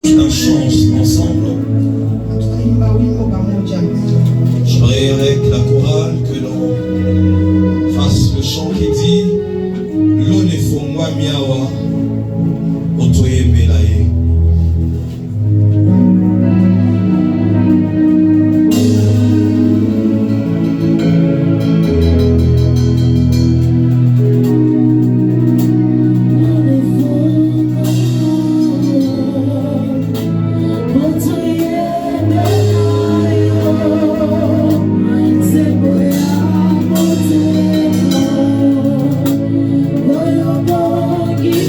un chance ensemble. J'aimerais avec la chorale que l'on fasse le chant qui dit L'onefongwa miawa otoye melaye. Give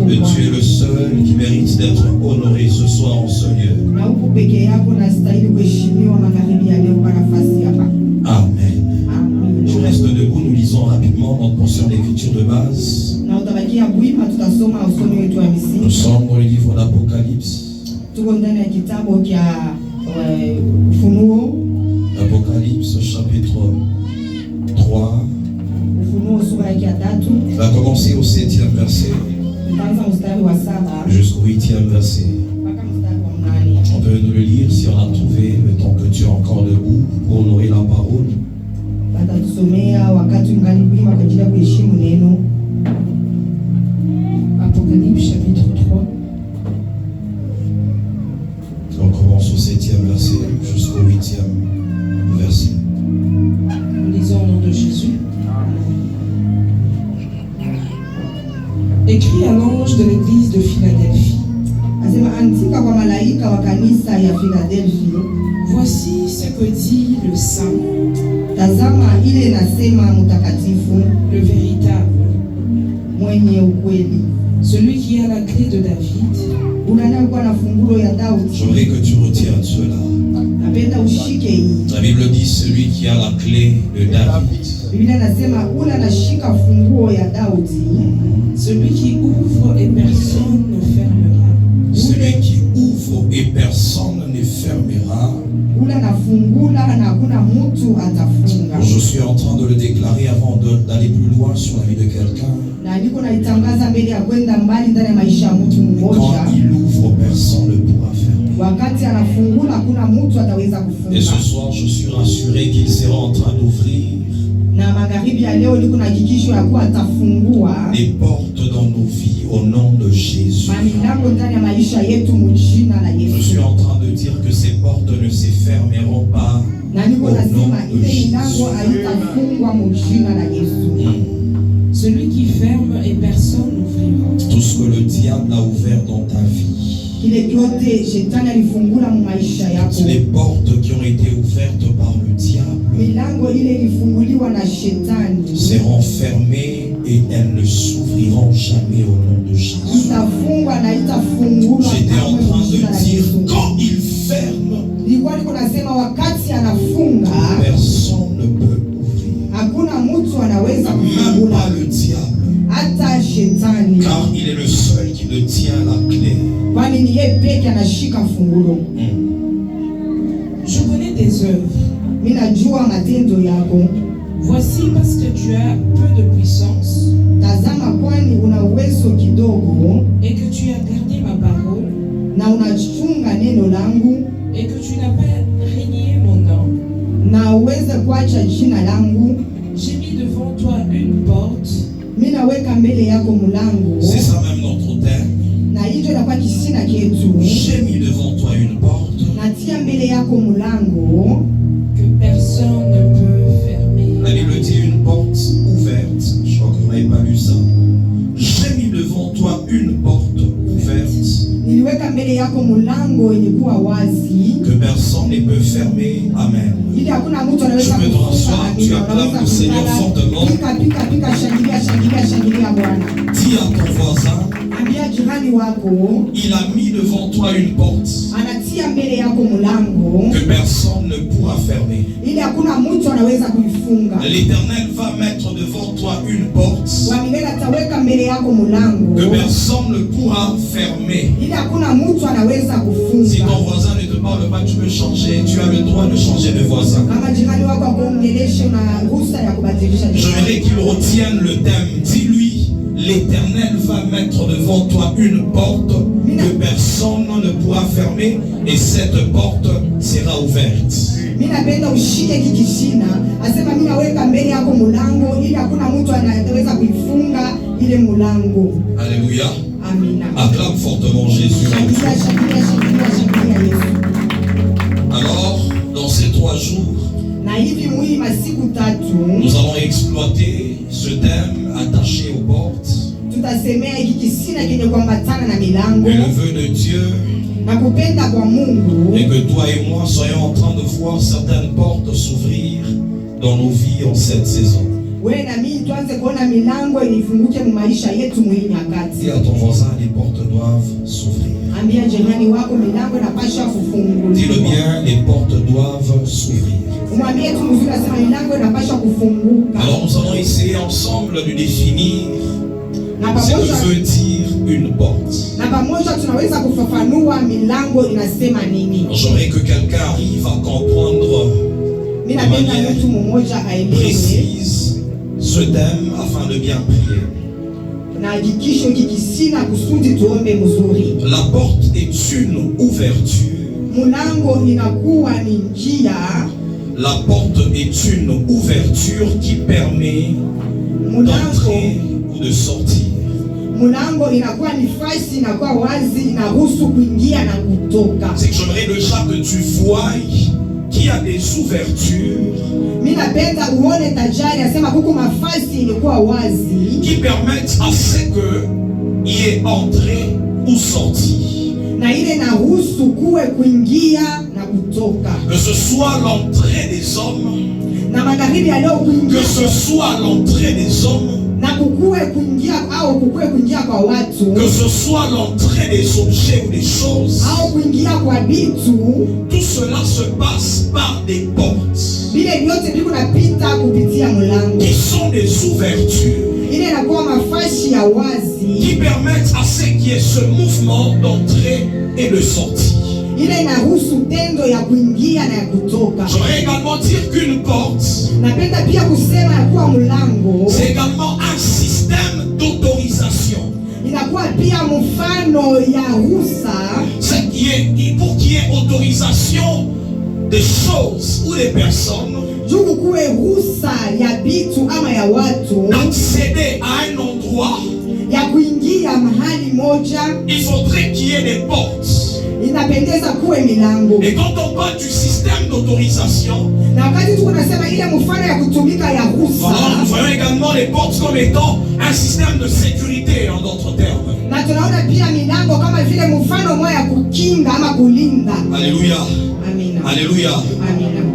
Et tu es le seul qui mérite d'être honoré ce soir en ce lieu. Amen. Je reste debout, nous lisons rapidement notre portion d'écriture de base. Nous sommes dans le livre d'Apocalypse. Apocalypse chapitre 3. On va commencer au 7e verset jusqu'au 8e verset. On peut nous le lire si on a trouvé le temps que tu es encore debout pour honorer la parole. Apocalypse chapitre 3. On commence au 7e verset jusqu'au 8e verset. Nous lisons au nom de Jésus. Écrit à l'ange de l'église de Philadelphie. Voici ce que dit le Saint, le véritable, celui qui a la clé de David. J'aimerais que tu retiennes cela. La Bible dit celui qui a la clé de David. Celui qui ouvre et personne ne fermera. Celui qui ouvre et personne ne fermera. Je suis en train de le déclarer avant d'aller plus loin sur la vie de quelqu'un. Quand il ouvre, personne ne pourra fermer. Et ce soir, je suis rassuré qu'il sera en train d'ouvrir des portes dans nos vies au nom de Jésus. Je suis en train de dire que ces portes ne se fermeront pas au nom de Jésus. Celui qui ferme et personne n'ouvrira. Tout ce que le diable a ouvert dans ta vie, les portes qui ont été ouvertes par le diable seront fermées et elles ne s'ouvriront jamais au nom de Jésus. J'étais en train de dire, quand il ferme, personne ne peut ouvrir. Même pas le diable. Car il est le seul qui ne tient la clé. Je connais tes œuvres. Voici parce que tu as peu de puissance et que tu as gardé ma parole et que tu n'as pas renié mon nom. J'ai mis devant toi une porte. C'est ça même notre thème. J'ai mis devant toi une porte que personne ne peut fermer. La Bible dit une porte ouverte. Je crois que vous n'avez pas lu ça. J'ai mis devant toi une porte ouverte que personne ne peut fermer. Amen. Je peux te rasseoir, tu acclames le Seigneur fortement. Dis à ton voisin, il a mis devant toi une porte que personne ne pourra fermer. L'Éternel va mettre devant toi une porte que personne ne pourra fermer. Si ton voisin ne te parle pas, tu peux changer. Tu as le droit de changer de voisin. J'aimerais qu'il retienne le thème. Dis-lui, l'Éternel va mettre devant toi une porte que personne ne pourra fermer et cette porte sera ouverte. Alléluia. Acclame fortement Jésus. Alors, dans ces 3 jours, nous allons exploiter ce thème attaché aux portes. Et le vœu de Dieu et que toi et moi soyons en train de voir certaines portes s'ouvrir dans nos vies en cette saison. wewe na mimi tuanze kuona milango ilifunguke mu maisha yetu mwili nyakati. Dis à ton voisin, les portes doivent s'ouvrir. Ambia jirani wako milango inapaswa kufunguliwa. Dis-le bien, les portes doivent s'ouvrir. Umwambie tu mzuri asema milango inapaswa kufunguka. Alors nous allons essayer ensemble de définir ce que veut dire une porte. Na pamoja tunaweza kufafanua milango inasema nini. J'aimerais que quelqu'un arrive à comprendre de manière précise ce thème afin de bien prier. La porte est une ouverture. La porte est une ouverture qui permet d'entrer ou de sortir. C'est que j'aimerais déjà que tu voies qu'il y a des ouvertures qui permettent à ce que y ait entrée ou sortie. Que ce soit l'entrée des hommes, que ce soit l'entrée des hommes, que ce soit l'entrée des objets ou des choses, tout cela se passe par des portes qui sont des ouvertures qui permettent à ce qu'il y ait ce mouvement d'entrée et de sortie. J'aimerais également dire qu'une porte, c'est également un système d'autorisation. Pour qu'il y ait autorisation des choses ou des personnes d'accéder à un endroit, il faudrait qu'il y ait des portes. Et quand on parle du système d'autorisation, nous voyons également les portes comme étant un système de sécurité en d'autres termes. Alléluia. Alléluia.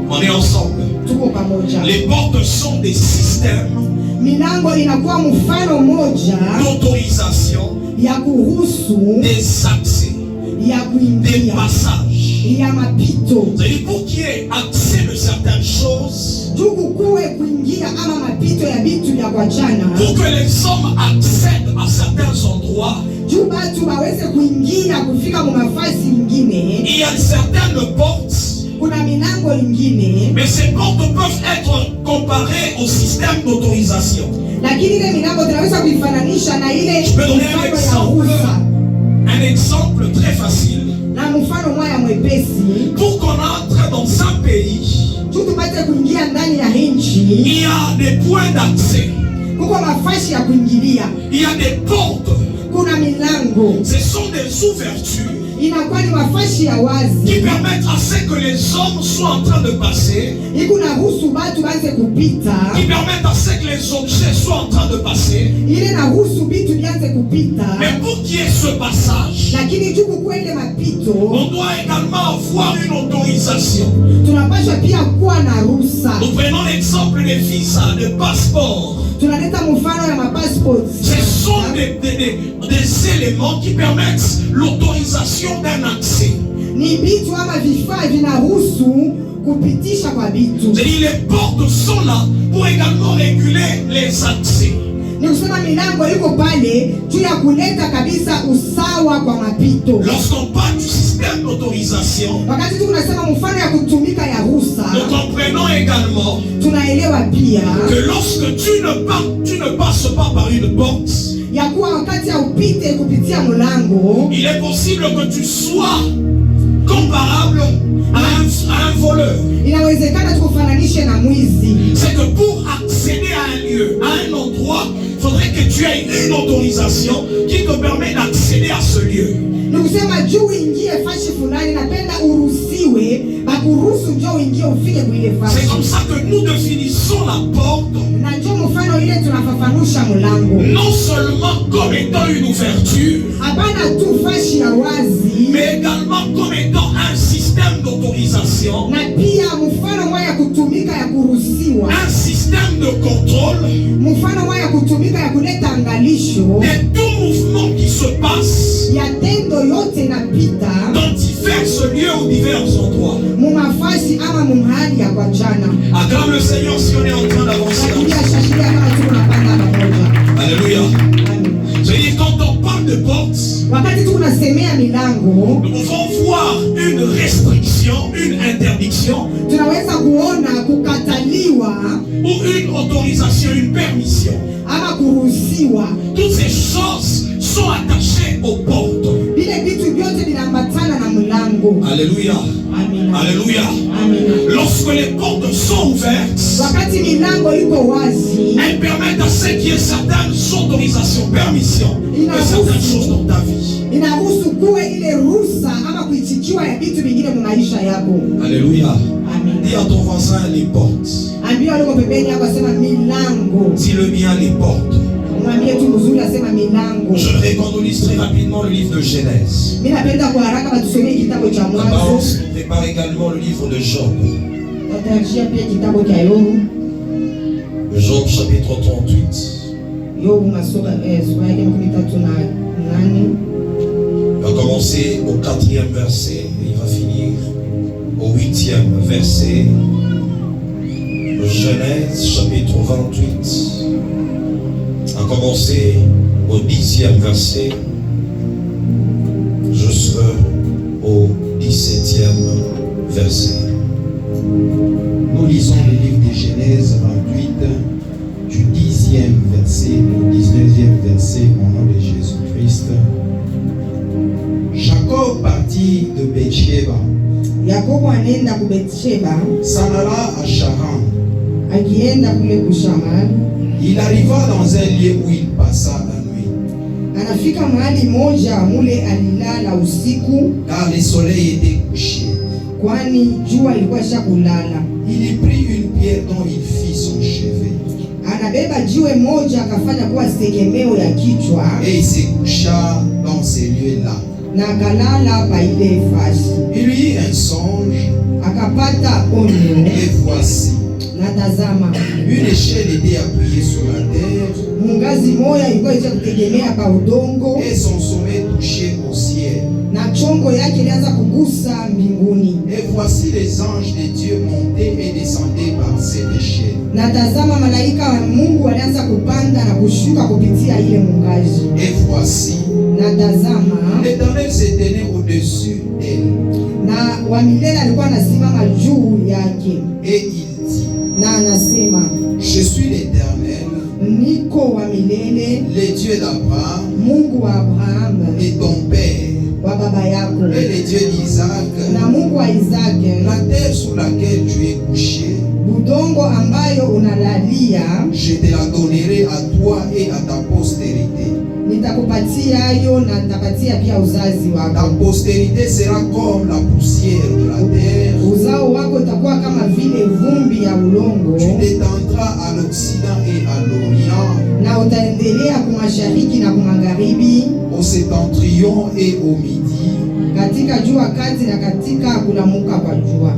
On est ensemble. Les portes sont des systèmes d'autorisation, des accès, des passages. C'est-à-dire pour qu'il y ait accès de certaines choses, pour que les hommes accèdent à certains endroits, il y a certaines portes, mais ces portes peuvent être comparées au système d'autorisation. Je peux donner un exemple très facile. Pour qu'on entre dans un pays, il y a des points d'accès, il y a des portes, ce sont des ouvertures qui permettent à ce que les hommes soient en train de passer, qui permettent à ce que les objets soient en train de passer. Mais pour qu'il y ait ce passage, on doit également avoir une autorisation. Nous prenons l'exemple des visas, des passeports. Ce sont des éléments qui permettent l'autorisation d'un accès. C'est-à-dire les portes sont là pour également réguler les accès. Lorsqu'on parle du système d'autorisation, nous comprenons également que lorsque tu ne passes pas par une porte, il est possible que tu sois comparable à un voleur. C'est que pour accéder à un lieu, à un endroit, il faudrait que tu aies une autorisation qui te permet d'accéder à ce lieu. C'est comme ça que nous définissons la porte, non seulement comme étant une ouverture, mais également comme étant un système d'autorisation, un système de contrôle contrôle mfano moja ya kutumika ya kuleta angalisho de tout mouvement qui se passe ya tendo yote inapita dans divers lieux ou divers endroits. mumafasi ama mumhali ya kwa jana. Acclame le Seigneur si on est en train d'avancer. Alléluia. Je dis, quand on parle de portes, wakati tu unasemea milango, nous pouvons voir une restriction, une interdiction, tunaweza kuona kukataliwa ou une autorisation, une permission. ama kuruhusiwa. Toutes ces choses sont attachées aux portes. Vile vitu vyote vinaambatana na mlango. Alléluia. Amina. Alléluia. Amina. Lorsque les portes sont ouvertes, wakati milango iko wazi, elles permettent à ce qu'il y ait certaines autorisations, permissions de certaines choses dans ta vie. inaruhusu kuwe ile ruhusa ama kuitikiwa ya vitu vingine kwa maisha yako. Alléluia. Amina. Dis à ton voisin les portes. Ambia wale pembeni yako asema milango. Dis le mien les portes. Mwambie tu mzuri asema milango. Je voudrais qu'on nous lise très rapidement le livre de Genèse. Mimi napenda kwa haraka batusomee kitabu cha La Mwanzo. balance nous prépare également le livre de Job. Tutajia pia kitabu cha Yobu. Job chapitre 38. Yobu sura yake 38. Il va commencer au 4e verset et il va finir au 8e verset. Genèse chapitre 28. A commencé au 10e verset jusqu'au 17e verset. Nous lisons le livre de Genèse 28, du 10e verset au 19e verset au nom de Jésus-Christ. Jacob partit de Beersheba, Yakobo anaenda ku Beersheba, s'en alla à Charan. akienda kule kushamani. Il arriva dans un lieu où il passa la nuit, Anafika mahali moja mule alilala usiku, car le soleil était couché. kwani jua ilikuwa shakulala. Il y prit une pierre dont il fit son chevet, Anabeba jiwe moja akafanya kuwa segemeo ya kichwa et il se coucha dans ces lieux-là. na akalala pa ile fasi. Il eut un songe, Akapata onyo, et voici, na tazama, une échelle était appuyée sur la terre, mungazi moya ilikuwa icha kutegemea pa udongo et son sommet touchait au ciel. na chongo yake ilianza kugusa mbinguni. Et voici les anges de Dieu montaient et descendaient par cette échelle. Na tazama, malaika wa Mungu walianza kupanda na kushuka kupitia ile mungazi. Et voici, Na tazama, l'Éternel se tenait au-dessus d'elle. na wa milele alikuwa anasimama juu yake, Et il dit, na anasema, je suis l'Éternel, niko wa milele, le Dieu d'Abraham Mungu wa Abrahamu et ton père, wa baba yako, et le Dieu d'Isaac. na Mungu wa Isaki. La terre sur laquelle tu es couché, Budongo ambayo unalalia je te la donnerai à toi et à ta postérité. nitakupatia yo na nitapatia pia uzazi Ta wako. postérité sera comme la poussière de la terre. Uzao wako utakuwa kama vile vumbi ya ulongo, Tu t'étendras à l'Occident et à l'Orient, na utaendelea kumashariki na kumagharibi, au septentrion et au midi. katika jua kati na katika kulamuka kwa jua.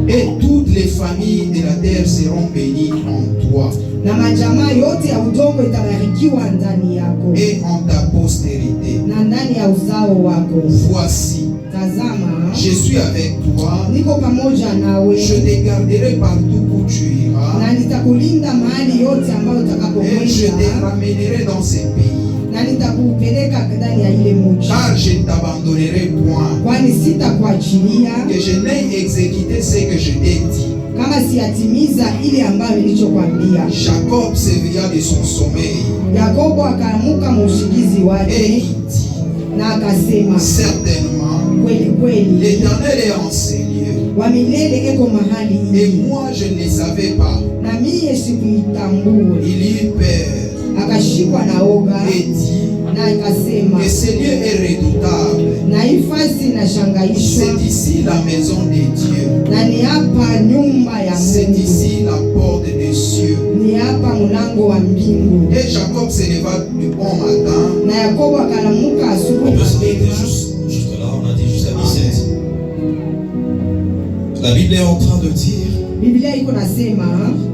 Et toutes les familles de la terre seront bénies en toi Na majamaa yote ya udongo itabarikiwa ndani yako et en ta postérité. na ndani ya uzao wako. Voici, Tazama, je suis avec toi, niko pamoja nawe, je te garderai partout où tu iras, na nitakulinda mahali yote ambayo et je te utakapokwenda, ramènerai dans ces pays, na nitakupeleka ndani ya ile mji, car je ne t'abandonnerai point, kwani sitakuachilia que je n'ai exécuté ce que je t'ai dit. kama siyatimiza ile ambayo nilichokwambia. Jacob s'éveilla de son sommeil, Yakobo akaamuka mushikizi et wake il dit, na akasema, certainement, kweli kweli l'Éternel est en ces lieux, wa milele eko mahali et hii, moi je ne le savais pas. na miye sikuitambue. Il eut peur Akashikwa na oga et dit na akasema, que ce lieu est redoutable. na ifasi nashangaishwa, C'est ici la maison de Dieu. na ni hapa nyumba ya C'est Mungu, ici la porte des cieux. ni hapa mlango wa mbingu. Et Jacob se leva du bon matin. Na Yakobo akalamuka On asubuhi peut s'arrêter mapema. juste là, on a dit jusqu'à 17. La Bible est en train de dire Biblia iko nasema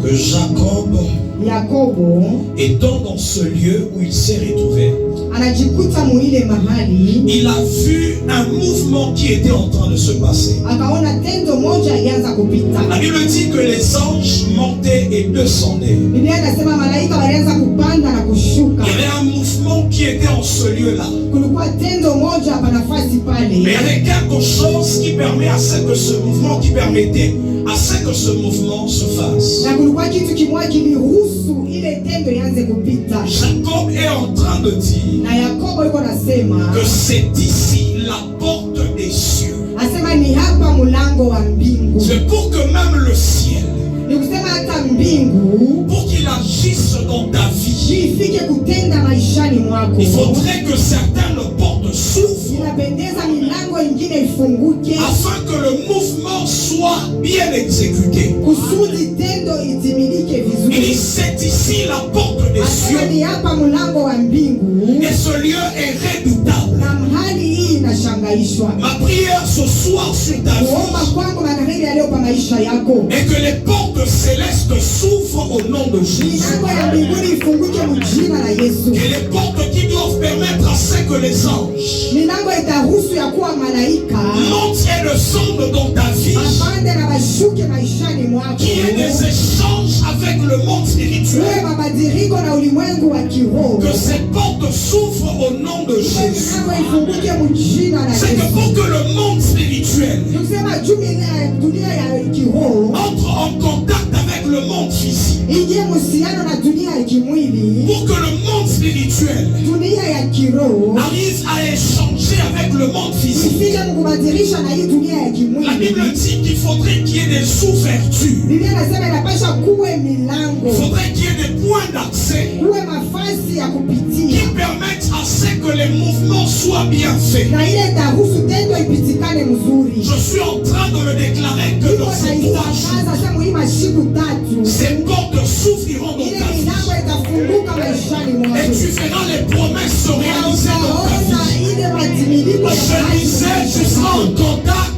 que Jacob, Yakobo étant dans ce lieu où il s'est retrouvé, anajikuta muile mahali, il a vu un mouvement qui était en train de se passer. akaona tendo moja ilianza kupita. La Bible dit que les anges montaient et descendaient. Biblia inasema malaika walianza kupanda na kushuka. Il y avait un mouvement qui était en ce lieu-là. Kulikuwa tendo moja hapa nafasi pale. Mais il y avait quelque chose qui permet à ce que ce mouvement, qui permettait à ce que ce mouvement se fasse. Na kulikuwa kitu kimoja kiliruhusu ile tendo ianze kupita. Jacob est en train de dire Na Yakobo yuko nasema que c'est ici la porte des cieux. asema ni hapa mulango wa mbingu. C'est pour que même le ciel, Ni kusema hata mbingu pour qu'il agisse dans ta vie, ifike kutenda maishani mwako. il faudrait que certaines portes s'ouvrent Inapendeza milango ingine ifunguke afin que le mouvement soit bien exécuté. kusudi tendo itimilike Il dit vizuri. c'est ici la porte des Asema cieux ni hapa mulango wa mbingu et ce lieu est redoutable. na mahali hii inashangaishwa. Ma prière ce soir sur ta Kuomba vie kwangu magharibi ya leo pa maisha yako, est que les portes célestes s'ouvrent au nom de Jésus. milango ya mbinguni ifunguke mjina la Yesu. Et les portes qui doivent permettre à ce que les anges Milango itaruhusu ya kuwa malaika montent et descendent dans ta vie, apande na bashuke maishani mwako, qu'il y ait des échanges avec le monde uwe spirituel, mabadiliko na ulimwengu wa kiroho. que ces portes s'ouvrent au nom de Jésus. Milango ifunguke mjina la C'est que Yesu. pour que le monde spirituel Nikusema dunia ya kiroho entre en contact avec le monde physique, ingie muhusiano na dunia ya kimwili, pour que le monde spirituel dunia ya kiroho arrive à échanger avec le monde physique. ifike mkubadilisha na hii dunia ya La kimwili. Bible dit qu'il faudrait qu'il y ait des ouvertures, Biblia inasema inapasha kuwe milango, il faudrait qu'il y ait des points d'accès kuwe mafasi ya qui kupitia, permettent à ce que les mouvements soient bien faits. na ile itaruhusu tendo ipitikane mzuri. Je suis en train de le déclarer que Iko dans ces 3 jours, naitangaza sasa muhii mashiku tatu ces portes s'ouvriront dans ile ta vie milango itafunguka maishani et mwako. tu verras les promesses se réaliser dans ta Utaona vie. ile matimiliko ya Je disais, tu seras en contact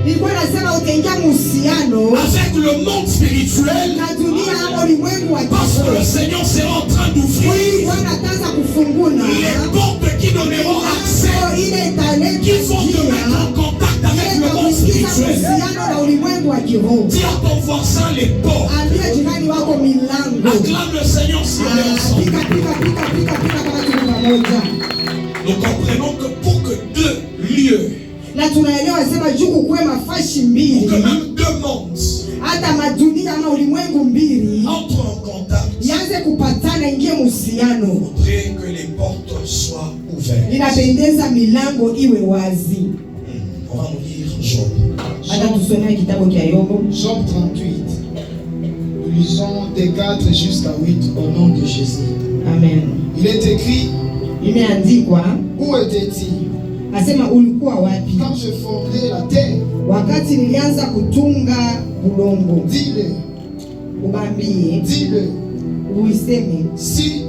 Nilikuwa nasema utaingia muhusiano avec le monde spirituel na dunia ama ulimwengu wa parce que le kiroho. Seigneur sera en train d'ouvrir Bwana ataanza kufungula les portes qui donneront accès, ile italeta qui vont te mettre en contact avec le monde spirituel. muhusiano na ulimwengu wa kiroho. Dis à ton voisin les portes. Ambia jirani wako milango. Acclame le Seigneur si on est ensemble. Pika pika pika pika pika kama tuko pamoja. Nous comprenons que pour que 2 lieux, Na tunaelewa sema juu kukuwe mafashi pour mbili, que même 2 mondes hata madunia ama ulimwengu mbili entrent en contact, ianze kupatana, ingie muhusiano, il faudrait que les portes soient ouvertes. inapendeza milango iwe wazi. On va nous lire Job. Hata tusomea kitabu cha Yobu. Job 38. Nous lisons des 4 jusqu'à 8 au nom de Jésus. Amen. Il est écrit, Imeandikwa, où était-il asema ulikuwa wapi quand je fondais la terre? wakati nilianza kutunga bulongo? Dis-le, Ubambie, dis-le. uiseme Si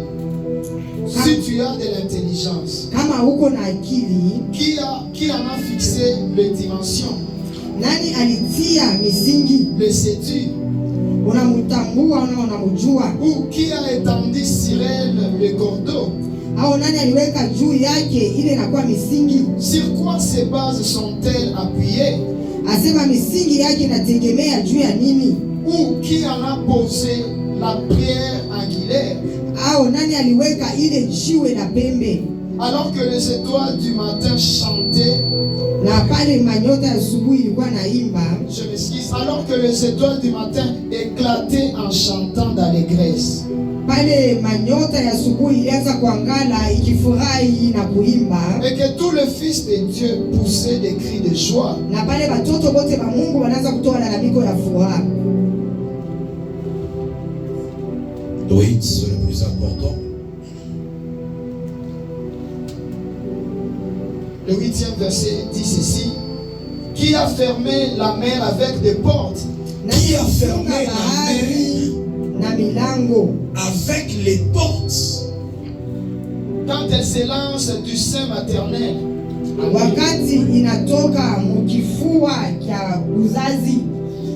tu as de l'intelligence, kama uko na akili. qui en a fixé les dimensions? Nani alitia misingi? Le sais-tu? Unamtambua au unamjua? Ou qui a étendu sur elle le cordeau? Au nani aliweka juu yake ile inakuwa misingi? Sur quoi ces bases sont-elles appuyées? Asema misingi yake inategemea juu ya nini? Ou qui en a posé la pierre angulaire? Au nani aliweka ile jiwe na pembe? Alors que les étoiles du matin chantaient, Na pale manyota ya asubuhi ilikuwa naimba, je m'excuse, alors que les étoiles du matin éclataient en chantant d'allégresse. pale manyota ya asubuhi ilianza kuangala ikifurahi na kuimba, Et que tous les fils de Dieu poussaient des cris de joie. na pale watoto wote wa Mungu wanaanza kutoa lalamiko ya furaha. Oui, c'est le plus important. Le 8e verset dit ceci: qui a fermé la mer avec des portes? Qui a fermé la bahari mer na milango avec les portes Quand elle s'élance du sein maternel, wakati inatoka mukifua kya uzazi?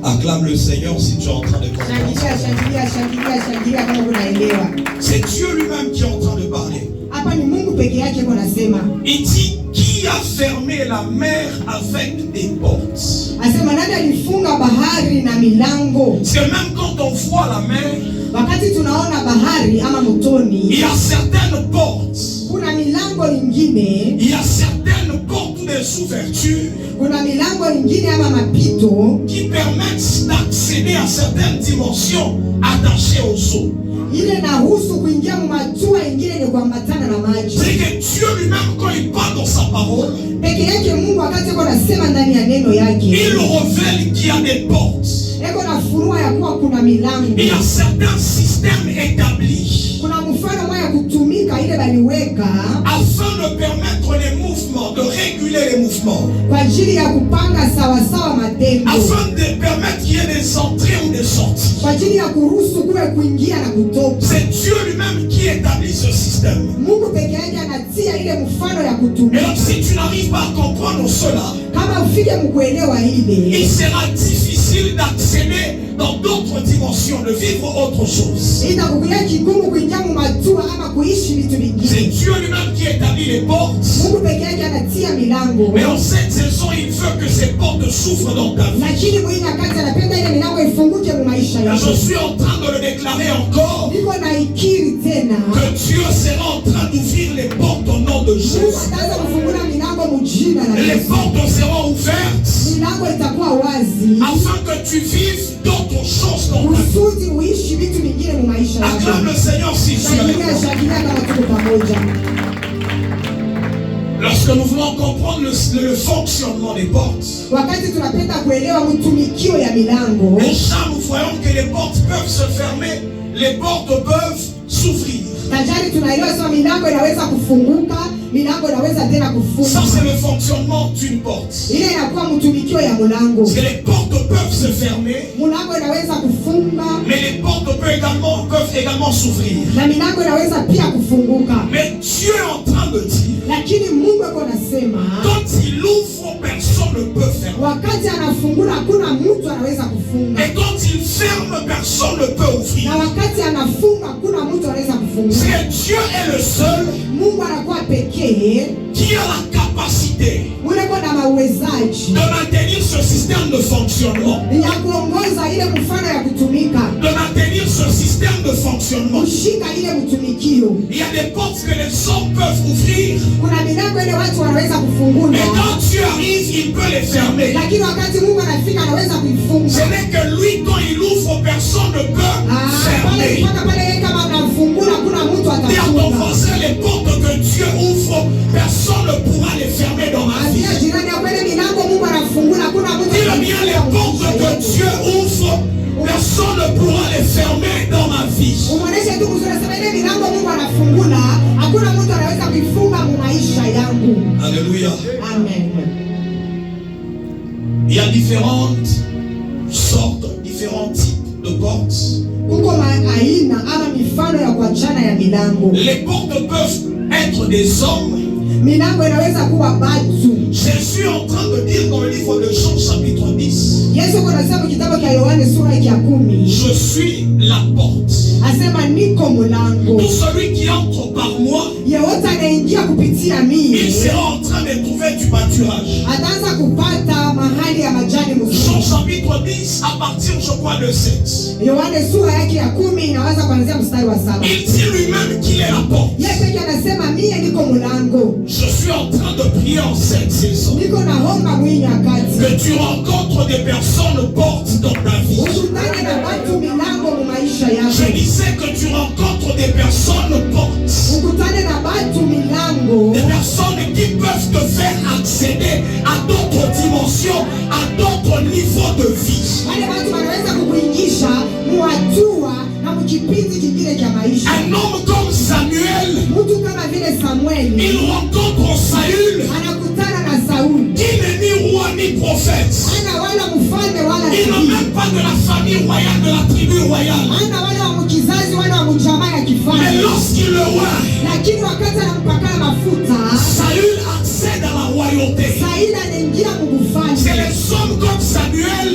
Acclame le Seigneur si tu es en train de comprendre. Shangilia, shangilia, shangilia kama unaelewa. C'est Dieu lui-même qui est en train de parler. Hapa ni Mungu peke yake anasema. Il dit, qui a fermé la mer avec des portes? Asema nani alifunga bahari na milango? Parce que même quand on voit la mer, wakati tunaona bahari ama motoni, il y a certaines portes. Kuna milango ingine, il y a certaines portes ou des ouvertures, kuna milango ingine ama mapito qui permettent d'accéder à certaines dimensions attachées aux eaux. ile nahusu kuingia mmatua ingine ni kuambatana na maji. C'est que Dieu lui-même, quand il parle dans sa parole, peke yake Mungu wakati yuko anasema ndani ya neno yake, il révèle qu'il y a des portes. Eko na funua ya kuwa kuna milango. Il y a certains systèmes établis. Kuna mfano moja kutumika ile baliweka afin de permettre les mouvements, de réguler les mouvements. Kwa ajili ya kupanga sawa sawa matendo. Afin de permettre qu'il y ait des entrées ou des sorties. Kwa ajili ya kuruhusu kuwe kuingia na kutoka. C'est Dieu lui-même qui établit ce système. Mungu peke yake anatia ile mfano ya kutumika. Et donc si tu n'arrives pas à comprendre cela, kama ufike mkuelewa ile, il sera difficile d'accéder dans d'autres dimensions, de vivre autre chose. itakuwa kigumu kuingia mmatua ama kuishi vitu vingine. C'est Dieu lui-même qui établit les portes. Mungu peke yake anatia milango. Mais en cette saison, il veut que ces portes s'ouvrent dans ta vie. Lakini mwini wakati anapenda ile milango ifunguke mu maisha yako. Je suis en train de le déclarer encore. Niko naikiri tena. Que Dieu sera en train d'ouvrir les portes au nom de Jésus. Ataanza kufungua milango mjina na les portes seront ouvertes. Milango itakuwa wazi. Afin que tu vives d'autres choses dans ta vie. Kusudi uishi vitu vingine mu maisha yako. Acclame le Seigneur si tu es avec moi. Shagilia kama tuko pamoja. Lorsque nous voulons comprendre le fonctionnement des portes, wakati tunapenda kuelewa mtumikio ya milango, déjà nous voyons que les portes peuvent se fermer, les portes peuvent s'ouvrir. Tajari tunaelewa sasa milango inaweza kufunguka, milango inaweza tena kufunga. Ça c'est le fonctionnement d'une porte. Ile inakuwa mtumikio ya mlango. Parce que les portes peuvent se fermer, mlango inaweza kufunga, mais les portes peuvent également s'ouvrir. Na milango inaweza pia kufunguka. Mais Dieu est en train de dire, lakini Mungu yuko anasema, quand il ouvre, personne ne peut fermer. Wakati anafungula hakuna mtu anaweza kufunga. Et quand il ferme, personne ne peut ouvrir. Na wakati anafunga hakuna mtu anaweza kufunga. C'est que Dieu est le seul Mungu anakuwa pekee qui a la capacité de maintenir ce système de fonctionnement. De maintenir ce système de fonctionnement. Il y a des portes que les hommes peuvent ouvrir. Et quand Dieu arrive, il peut les fermer. Ce n'est que lui, quand il ouvre, personne ne peut fermer. Dis à ton voisin, les portes que Dieu ouvre, personne ne pourra les fermer dans ma vie. Dis-le bien, les portes que Dieu ouvre, personne ne pourra les fermer dans ma vie. Alléluia. Amen. Il y a différentes sortes, différents types de portes. Les portes peuvent être des hommes. Jésus est en train de dire dans le livre de Jean chapitre 10, je suis la porte. Tout celui qui entre par moi, il sera en train de trouver du pâturage. Jean chapitre 10 à partir je crois de 7. Il dit lui-même qu'il est la porte. Je suis en train de prier en cette saison que tu rencontres des personnes portes dans ta vie. Je disais que tu rencontres des personnes portes. Des personnes qui peuvent te faire accéder à d'autres dimensions, à d'autres niveaux de vie. Un homme comme Samuel, il rencontre Saül, qui n'est ni roi ni prophète. Il n'est même pas de la famille royale, de la tribu royale. Mais lorsqu'il le voit, Saül accède à la royauté. C'est les hommes comme Samuel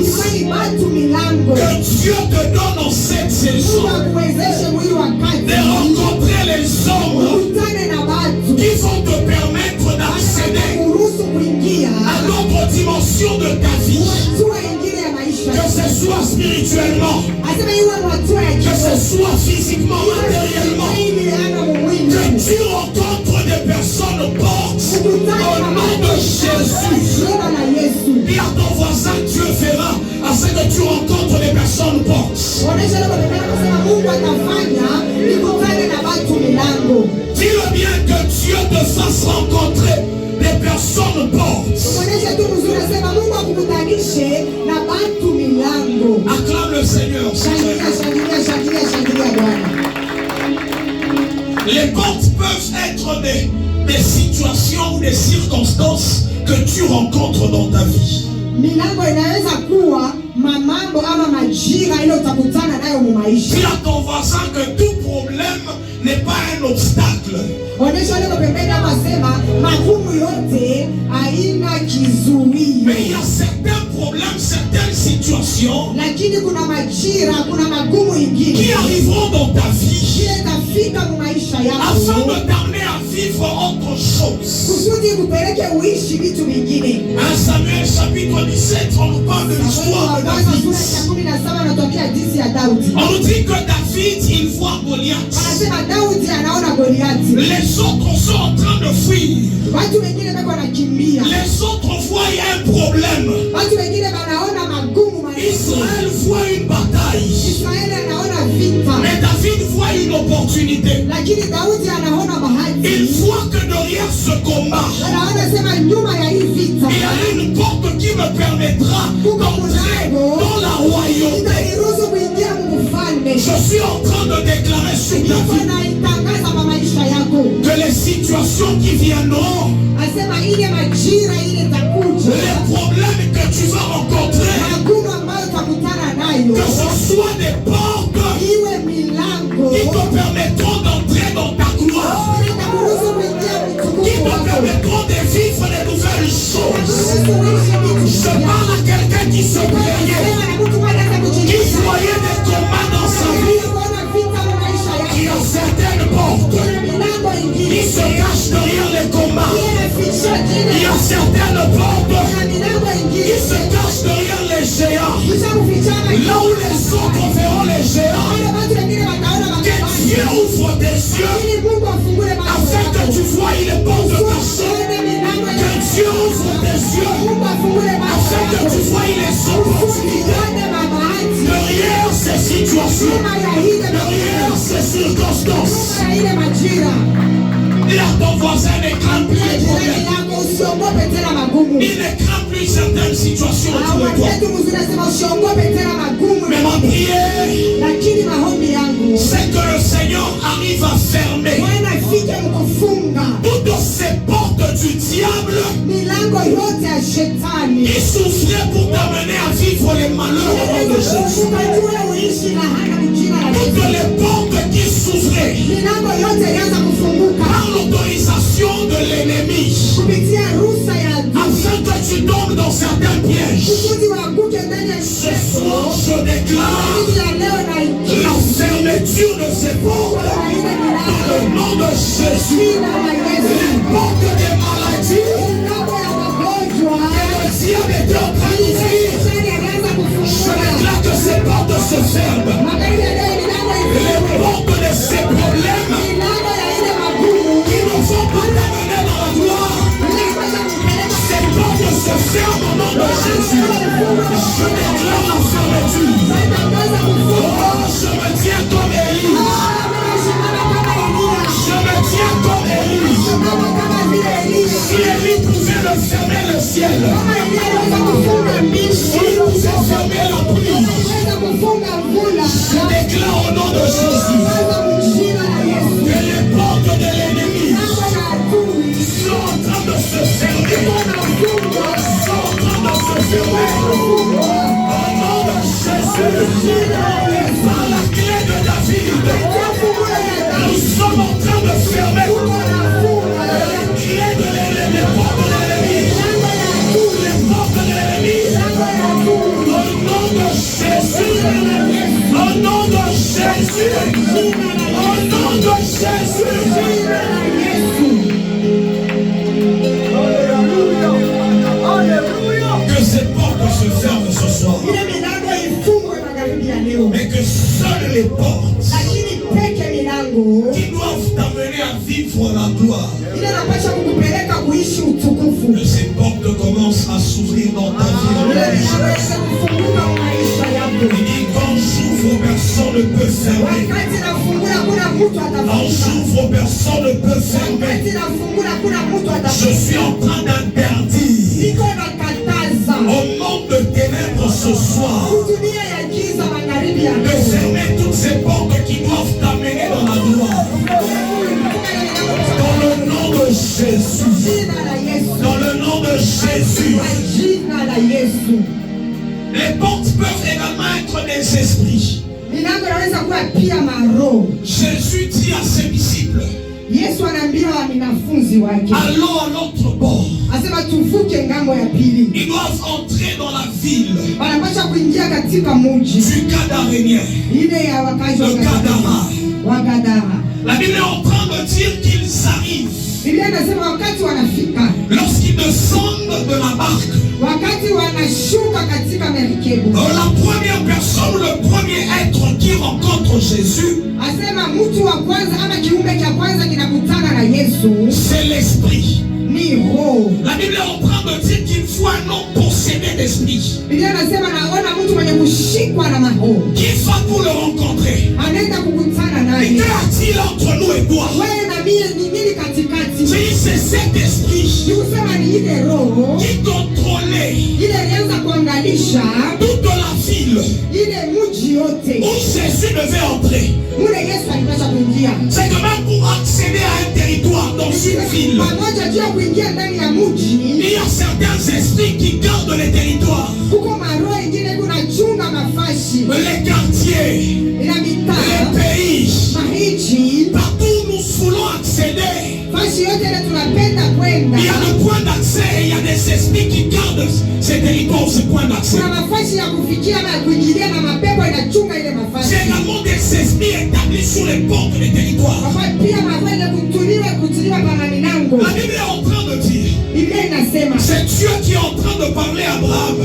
Ifanye batu milango. Que Dieu te donne en cette saison Mungu akuwezeshe mwili wakati. de rencontrer les hommes Ukutane na batu. qui vont te permettre d'accéder Kuruhusu kuingia. à l'autre dimension de ta vie. Hatua ingine ya maisha. Que ce soit spirituellement, Asema iwe hatua ya que ce kiroho. soit physiquement, matériellement. Ili ana mwili. Que tu rencontres des personnes fortes au nom de Jésus. Jina la Yesu. Dis à ton voisin, Dieu fera afin que tu rencontres des personnes fortes. Onesha leo bebela kusema Mungu atafanya nikutane na batu milango. Dis-le bien que Dieu te fasse rencontrer des personnes fortes. Onesha tu mzuri asema Mungu akukutanishe na batu milango. Acclame le Seigneur. Shangilia, shangilia, shangilia, shangilia Bwana. Les portes peuvent être des situations ou des circonstances que tu rencontres dans ta vie. Milango inaweza kuwa mamambo ama majira ile utakutana nayo mu maisha. Dis à ton voisin que tout problème n'est pas un obstacle. Onesha leo pembeni ama sema magumu yote haina kizuio. Mais il y a certains problèmes, certaines situations Lakini kuna majira, kuna magumu ingine. qui arriveront dans ta vie Kile tafika mu maisha afin yako. de t'amener à vivre autre chose. Kusudi kupeleke uishi vitu vingine. 1 Samuel chapitre 17, on nous parle de l'histoire de David. On nous dit que David, il voit Goliath. Anasema Daudi anaona Goliati. Les autres sont en train de fuir. Watu wengine bado wanakimbia. Les autres voient il y a un problème. Watu wengine wanaona magumu maneno. Israël voit une bataille. Israeli anaona vita. Mais David voit une opportunité. Lakini Daudi anaona bahati. Il voit que derrière ce combat, Anaona sema nyuma ya hii vita. il y a une porte qui me permettra d'entrer dans la royauté. Itaniruhusu kuingia mfalme. Je suis en train de déclarer sur ta Niko vie naitangaza kwa maisha yako. que les situations qui viendront, Asema ile majira ile takuja. les problèmes que tu vas rencontrer, Magumu ambayo utakutana nayo. que ce soit des portes Iwe milango. qui te permettront d'entrer dans ta gloire, Itakuruhusu kuingia qui mtukufu te wako. permettront de vivre de nouvelles choses. Itakuruhusu uishi vitu Je vipya. parle à quelqu'un qui se plaignait, Sema na mtu mmoja anaweza qui kujiuliza. voyait des combats dans sa vie, Unaona vita mu maisha qui yako. a certaines portes Kuna milango qui ingine. se cachent derrière les combats. Inaficha Il y jina. a certaines portes Kuna milango qui ingine. se cachent derrière les géants. Kisha kufichana. Là où les autres verront les géants, Wale watu wengine wataona que makabani. Dieu ouvre tes yeux Ili Mungu afungule macho afin que yako. tu voies les portes cachées. Usione milango Que ya Dieu ouvre tes yeux Mungu afungule macho afin que tu yako. voies les opportunités. Usione mabahati. Derrière ces situations, Nyuma ya ile derrière ces circonstances, Nyuma ya ile majira. dis à ton voisin, ne crains plus les Jirani problèmes. yako usiogope tena magumu. Il ne craint plus certaines situations autour de toi. Wakati mzuri anasema usiogope tena magumu. Mais ma prière, Lakini maombi yangu c'est que le Seigneur arrive à fermer Bwana afike mkufunga toutes ces portes du diable milango yote ya shetani. qui s'ouvraient pour t'amener à vivre les malheurs au nom de Jésus. Ukajue uishi lahana ni jina la Toutes Yesu. les portes qui s'ouvraient Milango yote ilianza kufunguka par l'autorisation de l'ennemi kupitia ruhusa ya adui. afin que tu tombes dans certains pièges. Kusudi waanguke ndani ya Ce soir, je déclare siku ya leo na la fermeture de ces portes na ile dans milango le nom de Jésus. jina la Yesu. Les portes des maladies Milango ya magonjwa que le diable était en train d'ouvrir, shetani alianza je kufunguka. déclare que ces portes se ferment. Magharibi ya leo milango Les ifunguke. portes de ces problèmes Milango ya ile magumu qui ne vont pas t'amener dans la gloire, inaweza kupeleka ces portes se ferment au nom de Jésus. Je déclare la fermeture. Natangaza kufunga. Oh, je me tiens comme Élie. Simama kama Elia. Je me tiens comme Élie. Simama kama vile Elia. Si Élie pouvait me fermer le ciel, Kama Elia aliweza kufunga mbingu. s'il pouvait fermer la pluie, Aliweza kufunga mvula. je déclare au nom de Jésus Natangaza mjina la Yesu. que les portes de l'ennemi Milango ya adui sont en train de se fermer. inafungwa. Sont en train de se fermer. Au nom de Jésus, par la clé de David, nous sommes en train de fermer la clé de l'ennemi, les portes de l'ennemi, les portes de l'ennemi. Au Jésus. Jina la Yesu. Que ces portes se ferment ce soir. Ile milango ifungwe magharibi ya leo. Mais que seules les portes Lakini peke milango qui doivent t'amener à vivre la gloire, ile inapaswa kukupeleka kuishi utukufu. que ces portes commencent à s'ouvrir dans ta vie. Au nom Ile de milango Jésus. iweze kufunguka maisha yako. Il dit quand j'ouvre, personne ne peut fermer. Wakati nafungula kuna mtu Quand atafunga. j'ouvre, personne ne peut fermer. Wakati nafungula kuna mtu Je atafunga. suis en train d'interdire Niko nakataza au monde de ténèbres ce soir dunia ya giza magharibi ya de leo. fermer toutes ces portes qui doivent t'amener dans la gloire. Dans le nom de Jésus. Jina la Yesu. Dans le nom de Jésus. Kwa jina la Yesu. Les portes peuvent également être des esprits. Milango inaweza kuwa pia maroho. Jésus dit à ses disciples, Yesu anaambia wanafunzi wake, allons à l'autre bord. asema tuvuke ngambo ya pili. Ils doivent entrer dans la ville Wanapaswa kuingia katika mji du Gadarénien, ile ya wakazi wa le Gadara. Gadara. La Bible est en train de dire qu'ils arrivent. Biblia inasema wakati wanafika, Lorsqu'ils descendent de la barque, wakati wanashuka katika merikebu, la première personne, le premier être qui rencontre Jésus, asema mtu wa kwanza ama kiumbe cha kwanza kinakutana na Yesu c'est l'esprit. ni roho. La Bible est en train de dire qu'il faut un homme possédé d'esprit Biblia inasema naona mtu mwenye kushikwa na maroho qui va pour le rencontrer. anaenda kukutana Et naye. qu'y a-t-il entre nous et toi? Wewe na mie ni nini katikati? C'est cet esprit Ni kusema ni ile roho qui contrôlait ile ilianza kuangalisha toute la ville ile mji yote où Jésus devait entrer. mule Yesu alipasha kuingia. C'est que même pour accéder à un territoire dans une ville, Pamoja juu ya kuingia ndani ya mji, il y a certains esprits qui gardent les territoires, kuko maroho ingine kunachunga mafashi les quartiers, ina mitaa les pays. mahiji Partout où nous voulons accéder, fashi yote ile tunapenda kwenda. il y a le point d'accès et il y a des esprits qui gardent ces territoires, ces points d'accès. Kuna mafashi ya kufikia na ya kuingilia na mapepo inachunga ile mafashi. C'est également des esprits établis sur les portes des territoires. Kwa pia maroho ile kutuliwa kwa milango. La Bible est en train de dire, Biblia inasema c'est Dieu qui est en train de parler à Abraham.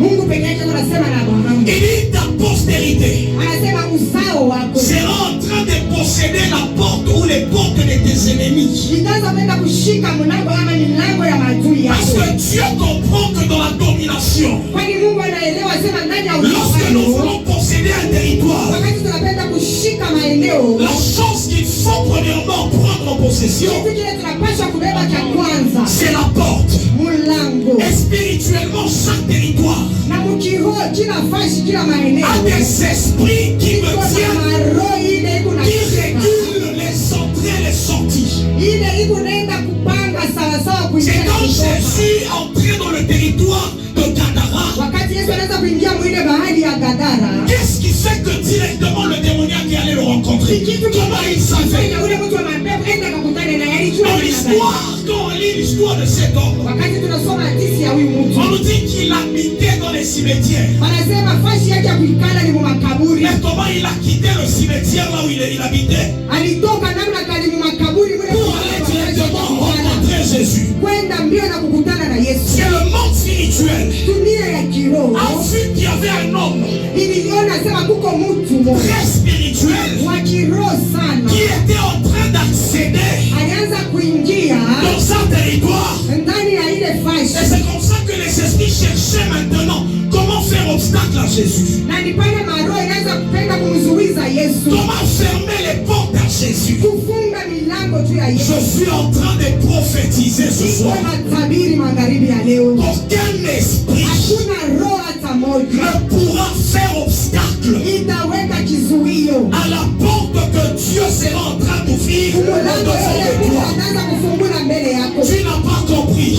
Mungu peke yake anasema na Abrahamu. Il dit ta postérité Anasema uzao wako sera en train de posséder la porte ou les portes de tes ennemis. itaanza kwenda kushika mlango ama milango ya maadui Parce yako. que Dieu comprend que dans la domination, Kwani Mungu anaelewa sema ndani ya lorsque nous utawala, voulons posséder un territoire, wakati tunapenda kushika maeneo, la chose qu'il faut premièrement prendre en possession, kitu kile tunapaswa kubeba cha kwanza c'est la porte. mlango. Et spirituellement, chaque territoire Na mkiroho kila fashi kila maeneo a des esprits qui iko me na tiennent, maroho ile iko na qui régulent les entrées et les sorties. ile iko naenda kupanga sawa sawa kuingia C'est na quand kutoka. Jésus est entré dans le territoire de Gadara. Wakati Yesu anaweza kuingia mwile bahari ya Gadara, Qu'est-ce qui fait que directement le démoniaque allait le rencontrer? kitu Comment il savait? kifanya ule mtu wa mapepo enda kakutane na alijua Dans ni nani. l'histoire, quand on lit l'histoire de cet homme, Wakati tunasoma hadithi ya huyu mtu, on nous dit qu'il habitait dans les cimetières. wanasema fashi yake ya kuikala ni mumakaburi. Mais comment il a quitté le cimetière là où il habitait Alitoka namna kali mumakaburi mule pour aller directement rencontrer Jésus? kwenda mbio na kukutana na Yesu. C'est le monde spirituel. Dunia ya kiroho A vu qu'il y avait un homme iliona sema kuko mtu très spirituel wa kiroho sana qui était en train d'accéder alianza kuingia dans un territoire. ndani ya ile Et fashi, c'est comme ça que les esprits cherchaient maintenant comment faire obstacle à Jésus. na ni pale maroho inaanza kupenda kumzuiza Yesu, Comment fermer les portes à Jésus. kufunga milango juu ya Je Yesu. suis en train de prophétiser ce Iko soir. na tabiri magharibi ya leo, Aucun esprit hakuna roho hata moja ne pourra faire obstacle itaweka kizuio à la porte que Dieu sera en train d'ouvrir mulango devant ile toi. Mungu ataanza kufungula mbele yako. Tu n'as pas compris.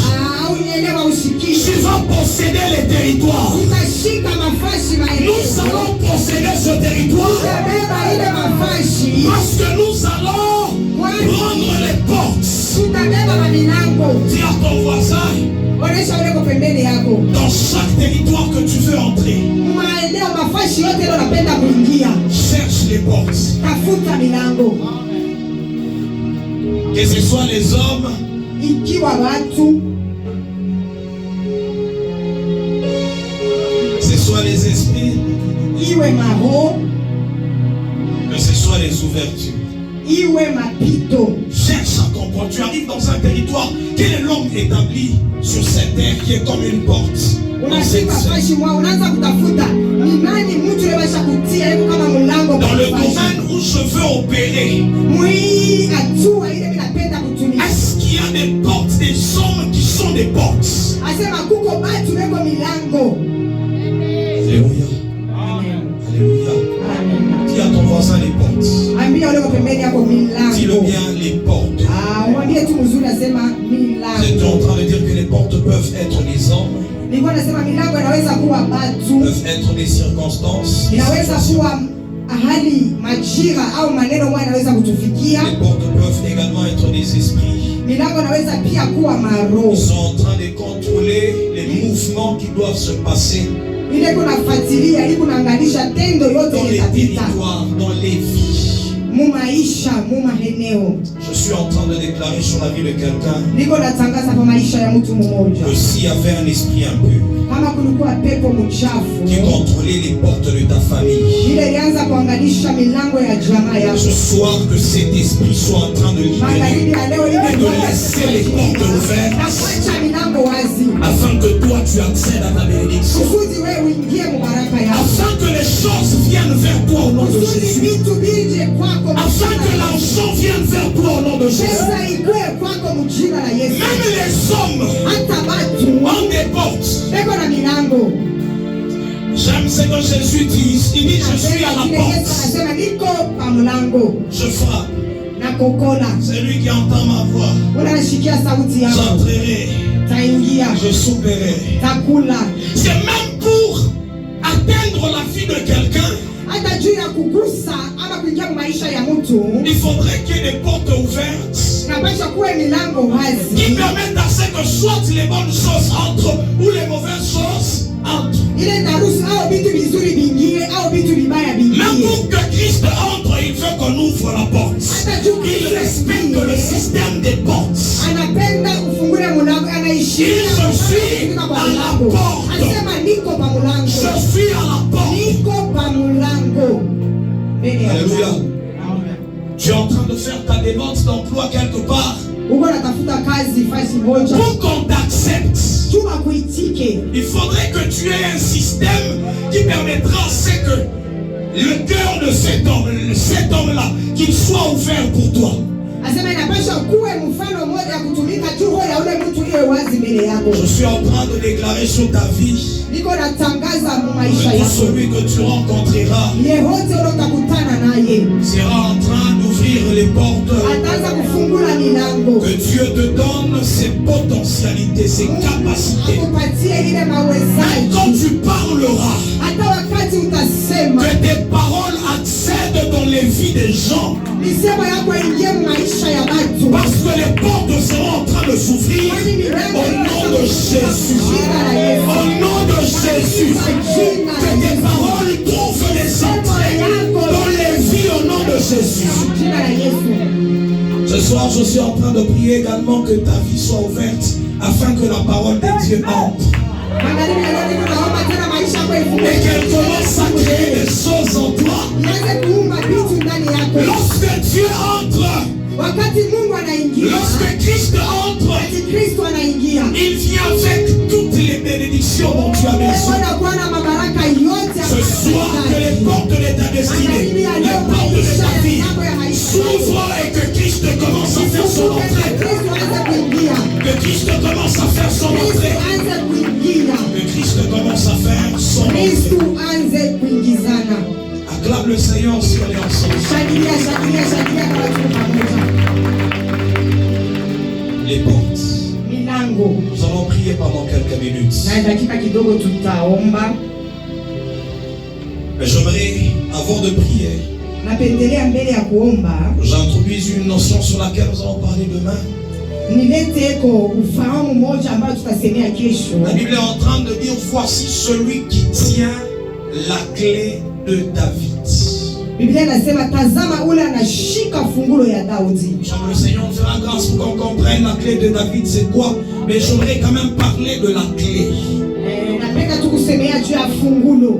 Au nielewa usikie, Tu vas posséder les territoires. utashika mafashi maeneo, Nous allons posséder ce territoire utabeba ile mafashi, parce que nous allons prendre les portes. utabeba mamilango. Dis à ton voisin, Onesha ule kwa pembeni yako, dans chaque territoire que tu veux entrer, maeneo mafashi yote ile unapenda kuingia, cherche les portes. tafuta milango. Que ce soit les hommes, ikiwa watu, que ce soit les esprits, iwe maroho, que ce soit les ouvertures. iwe mapito. Cherche à comprendre. Tu arrives dans un territoire. Quel est l'homme établi sur cette terre qui est comme une porte? Dans cette Unafika scène. fashi mwa unaanza kutafuta ni nani mtu yule basha kutia yuko kama mlango Dans le kwa fashi. domaine où je veux opérer, Mwi atua ile mimi napenda kutumia. est-ce qu'il y a des portes, des hommes qui sont des portes? Asema kuko batu beko milango. Alléluia. Alléluia. Amen. Dis à ton voisin les portes. Ambia ule pembeni yako Dis-le milango. bien, les portes. Mwambie tu mzuri asema J'étais milango. en train de dire que les portes peuvent être les hommes, Nilikuwa nasema milango inaweza kuwa batu, peuvent être des circonstances. inaweza kuwa hali, majira au maneno ambayo inaweza kutufikia. Les portes peuvent également être des esprits. Milango inaweza pia kuwa maroho. Ils sont en train de contrôler les mouvements qui doivent se passer Ile kunafuatilia, ili kunaanganisha tendo yote dans les litapita territoires, dans les vies. mu maisha, mu maeneo. Je suis en train de déclarer sur la vie de quelqu'un Niko natangaza kwa maisha ya mtu mmoja, que s'il y avait un esprit impur kama kulikuwa pepo mchafu qui contrôlait les portes de ta famille, ile ilianza kuanganisha milango ya jamaa yako, ce soir que cet esprit soit en train de libérer magharibi ya leo ile et de laisser les portes ouvertes na kuacha milango wazi, afin que toi tu accèdes à ta bénédiction, kusudi wewe uingie mubaraka yako, afin que les choses viennent vers toi au nom de kusudi Jésus, vitu bije kwako, afin que l'argent vienne vers toi au nom de Jésus. pesa ikue kwako mjina la Yesu. Même les hommes Hata batu ont des portes. beko na milango. J'aime ce que Jésus dit. Il dit je suis à la Yesu porte, anasema niko pa mlango je frappe. na kokola. C'est lui qui entend ma voix. Unashikia sauti yako, J'entrerai, taingia, je souperai. takula. C'est même pour atteindre la vie de quelqu'un. Hata juu ya kugusa ama kuingia maisha ya mtu, Il faudrait qu'il y ait des portes ouvertes napasha kuwe milango wazi qui permettent à ce que soit les bonnes choses entrent ou les mauvaises choses entrent. ile taruhusu au vitu vizuri vingie au vitu vibaya Même vingie. pour que Christ entre, il veut qu'on ouvre la porte. Hata juu Il Kristo respecte le aingie, système des portes. anapenda ufungule mlango, anaishia Je suis kwa à la mlango. porte. Anasema niko pa Je mlango, suis à la porte. niko pa mlango. Mbele ya Alléluia. mlango. Amen. Tu es en train de faire ta demande d'emploi quelque part. Uko natafuta kazi fasi moja, Pour qu'on t'accepte, chuma kuitike, il faudrait que tu aies un système qui permettra à ce que le cœur de cet homme-là, qu'il soit ouvert pour toi. asema inapasha kuwe mfano mmoja ya kutumika tu, roho ya ule mtu iwe wazi mbele yako. Je suis en train de déclarer sur ta vie Niko natangaza mu que maisha tout yako, celui que tu rencontreras yeyote unatakutana naye sera en train d'ouvrir les portes ataanza kufungula milango, que Dieu te donne, ses potentialités, ses capacités. akupatie ile Quand mawezaji. tu parleras, Hata wakati utasema, que tes paroles accèdent dans les vies des gens. misemo yako ingie mu maisha ya watu, Parce que les portes seront en train de s'ouvrir kwani milango au nom de Jésus. jina la Yesu, Au nom de Jésus. jina Que la tes Yesu, paroles trouvent les entrées dans les vies au nom de Jésus. jina la Yesu. Ce soir, je suis en train de prier également que ta vie soit ouverte afin que la parole de Dieu entre. Magharibi ya leo niko naomba tena maisha yako Et ifunguke, qu'elle commence à créer des choses en toi. ianze kuumba vitu ndani yako. Lorsque Dieu entre, Wakati Mungu anaingia, lorsque Christ entre, wakati Kristo anaingia, il vient avec toutes les bénédictions dont tu as besoin. Bwana Bwana mabaraka yote ya Ce soir, que les portes de ta destinée, les portes de ta vie s'ouvrent et que Christ commence à faire son entrée. Kristo aanze kuingia, Que Christ commence à faire son Kristo entrée. aanze kuingia, Que Christ commence à faire son Kristo entrée. aanze kuingizana. Acclame le Seigneur si on est ensemble. Shangilia, shangilia, shangilia kwa watu pamoja. Les portes. Milango. Nous allons prier pendant quelques minutes. Na dakika kidogo tutaomba. Mais j'aimerais, avant de prier, Napendelea mbele ya kuomba j'introduise une notion sur laquelle nous allons parler demain. nileteko ufahamu moja ambayo tutasemea kesho. La Bible est en train de dire, voici celui qui tient la clé de David. Biblia inasema tazama ule anashika fungulo ya Daudi. Le Seigneur nous fera grâce pour qu'on comprenne la clé de David c'est quoi, mais j'aimerais quand même parler de la clé. Napenda tu kusemea juu ya fungulo.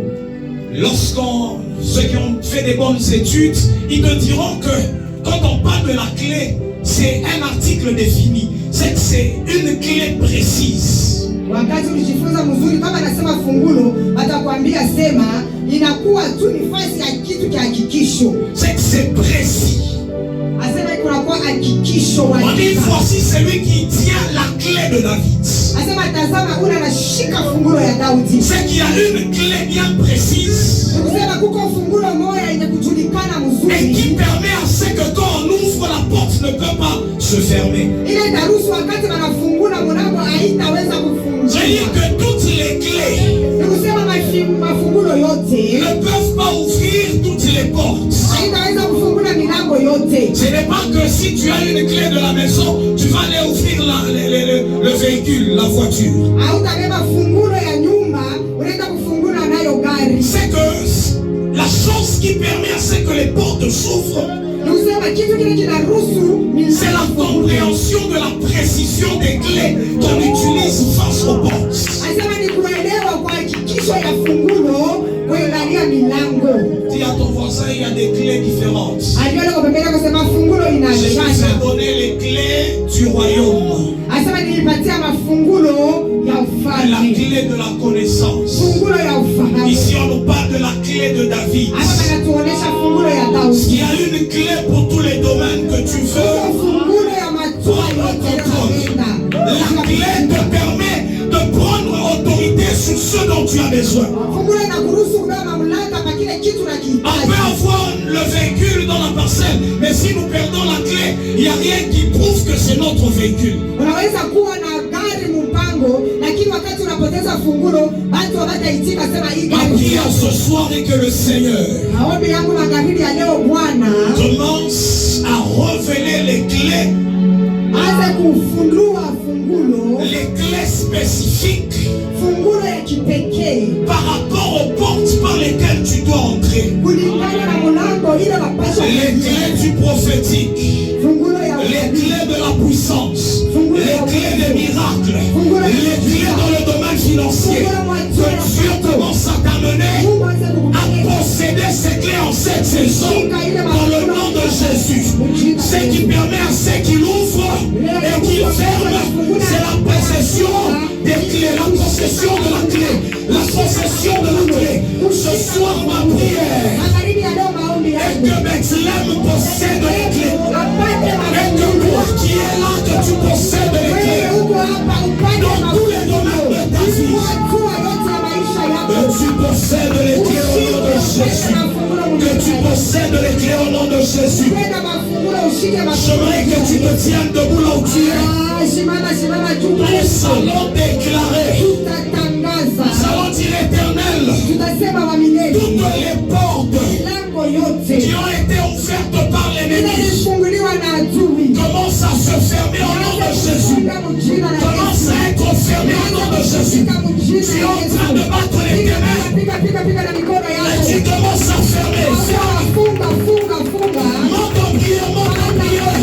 Ceux qui ont fait des bonnes études, ils te diront que quand on parle de la clé, c'est un article défini. C'est que c'est une clé précise. Wakati ulijifunza mzuri kama nasema fungulo, atakwambia sema inakuwa tu nafasi ya kitu cha hakikisho. C'est que c'est précis. Asema kunakuwa hakikisho wa. On dit voici celui qui tient la clé de David. Asema tazama ule anashika fungulo ya Daudi. C'est qu'il y a une clé bien précise. Kusema kuko fungulo moja yenye kujulikana mzuri. Et qui permet à ce que quand on ouvre la porte ne peut pas se fermer. Ile darusu wakati wanafungula mlango haitaweza kufungua. C'est-à-dire que toutes les clés ne peuvent pas ouvrir toutes les portes. Ce n'est pas que si tu as une clé de la maison, tu vas aller ouvrir le véhicule, la voiture. C'est que la chose qui permet à ce que les portes s'ouvrent, c'est la compréhension de la précision des clés qu'on utilise face aux portes. Dis à ton voisin, il y a des clés différentes. Je vous ai donné les clés du royaume. La clé de la connaissance. Ici on nous parle de la clé de David. Il y a une clé pour tous les domaines que tu veux. La clé te permet de prendre autorité sur ce dont tu as besoin. On peut avoir le véhicule dans la parcelle, mais si nous perdons la clé, il n'y a rien qui prouve que c'est notre véhicule. Ma prière ce soir est que le Seigneur commence à révéler les clés, spécifiques par rapport aux portes par lesquelles tu dois entrer. Les clés du prophétique, les clés de la puissance, les clés des miracles, les clés dans le domaine financier. Que Dieu commence à t'amener à posséder ces clés en cette saison dans le nom de Jésus. Ce qui permet à ceux qui l'ouvrent et qui ferment, c'est la possession des clés, la possession de la clé, la possession de la clé. Ce soir, ma prière est que Bethléem possède les clés. Et que toi qui es là, que tu possèdes les clés dans tous les domaines de ta vie. Que tu possèdes les clés au nom de Jésus. Que tu possèdes les clés au nom de Jésus. J'aimerais que tu te tiennes debout là où tu es. Nous allons déclarer. Nous allons dire éternel. Toutes les portes qui ont été ouvertes par l'ennemi commencent à se fermer au nom de Jésus. Commence à être fermé au nom de Jésus. Tu es en train de battre les ténèbres. Et tu commences à fermer. Monte en prière, monte en prière.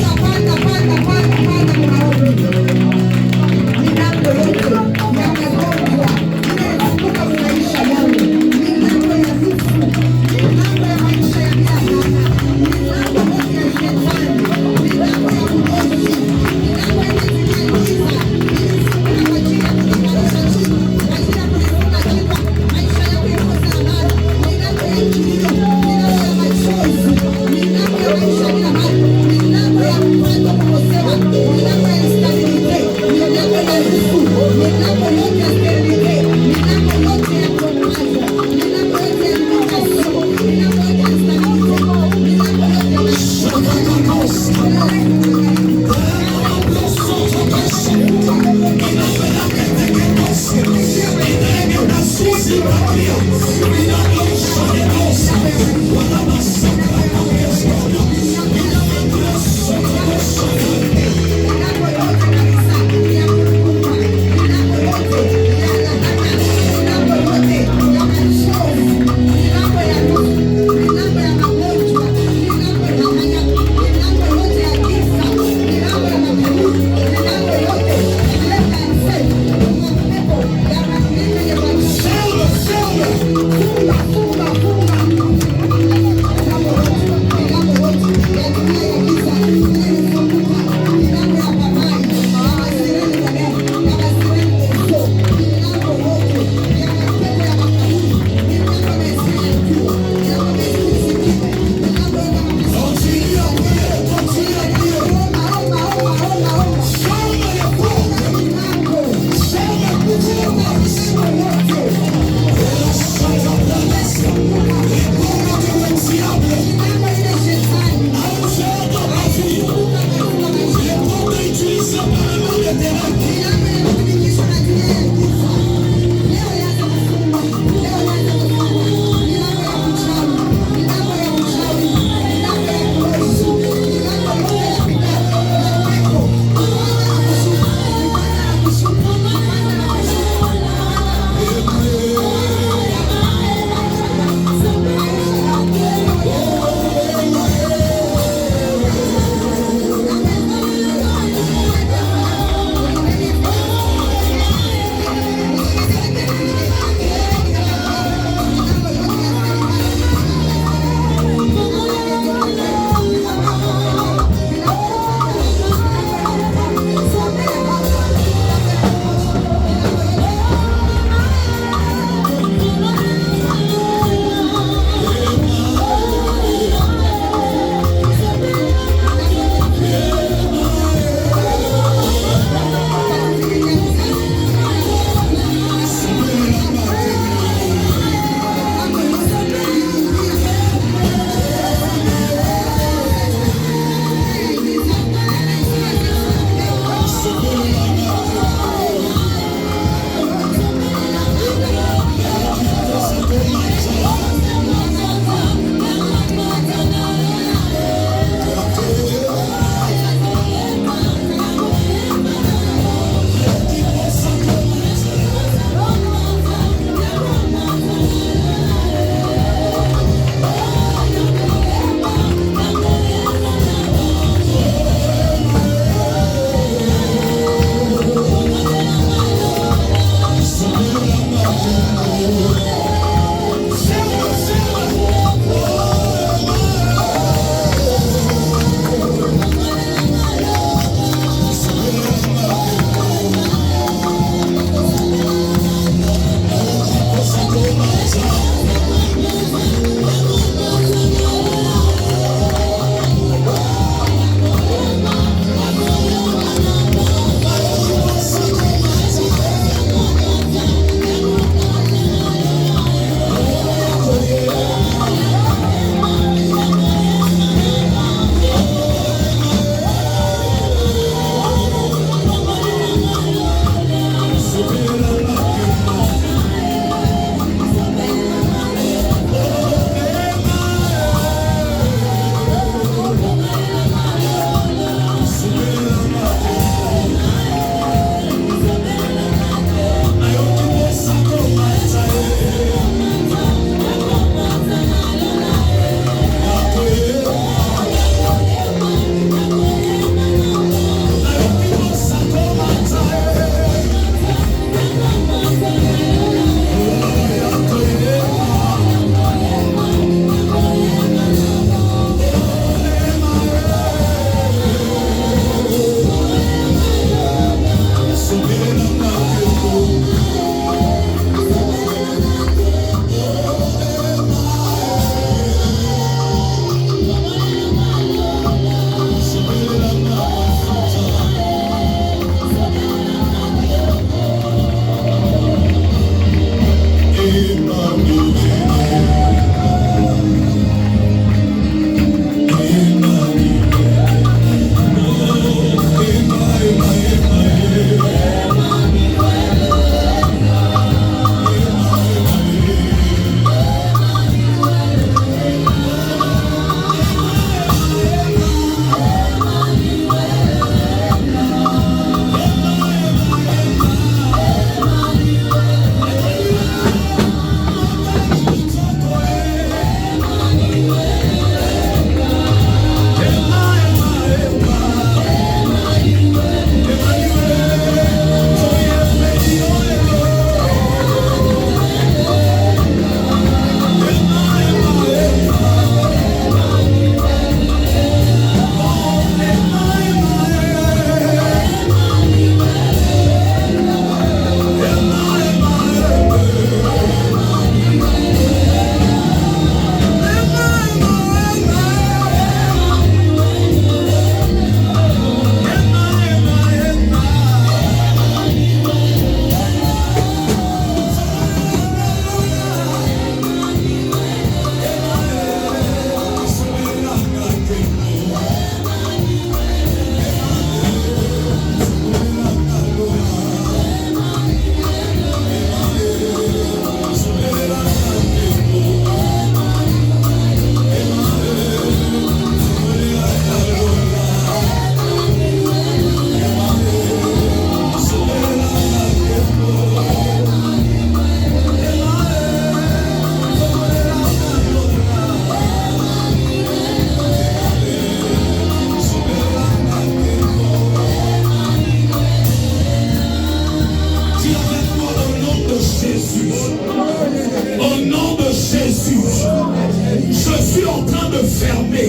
fermer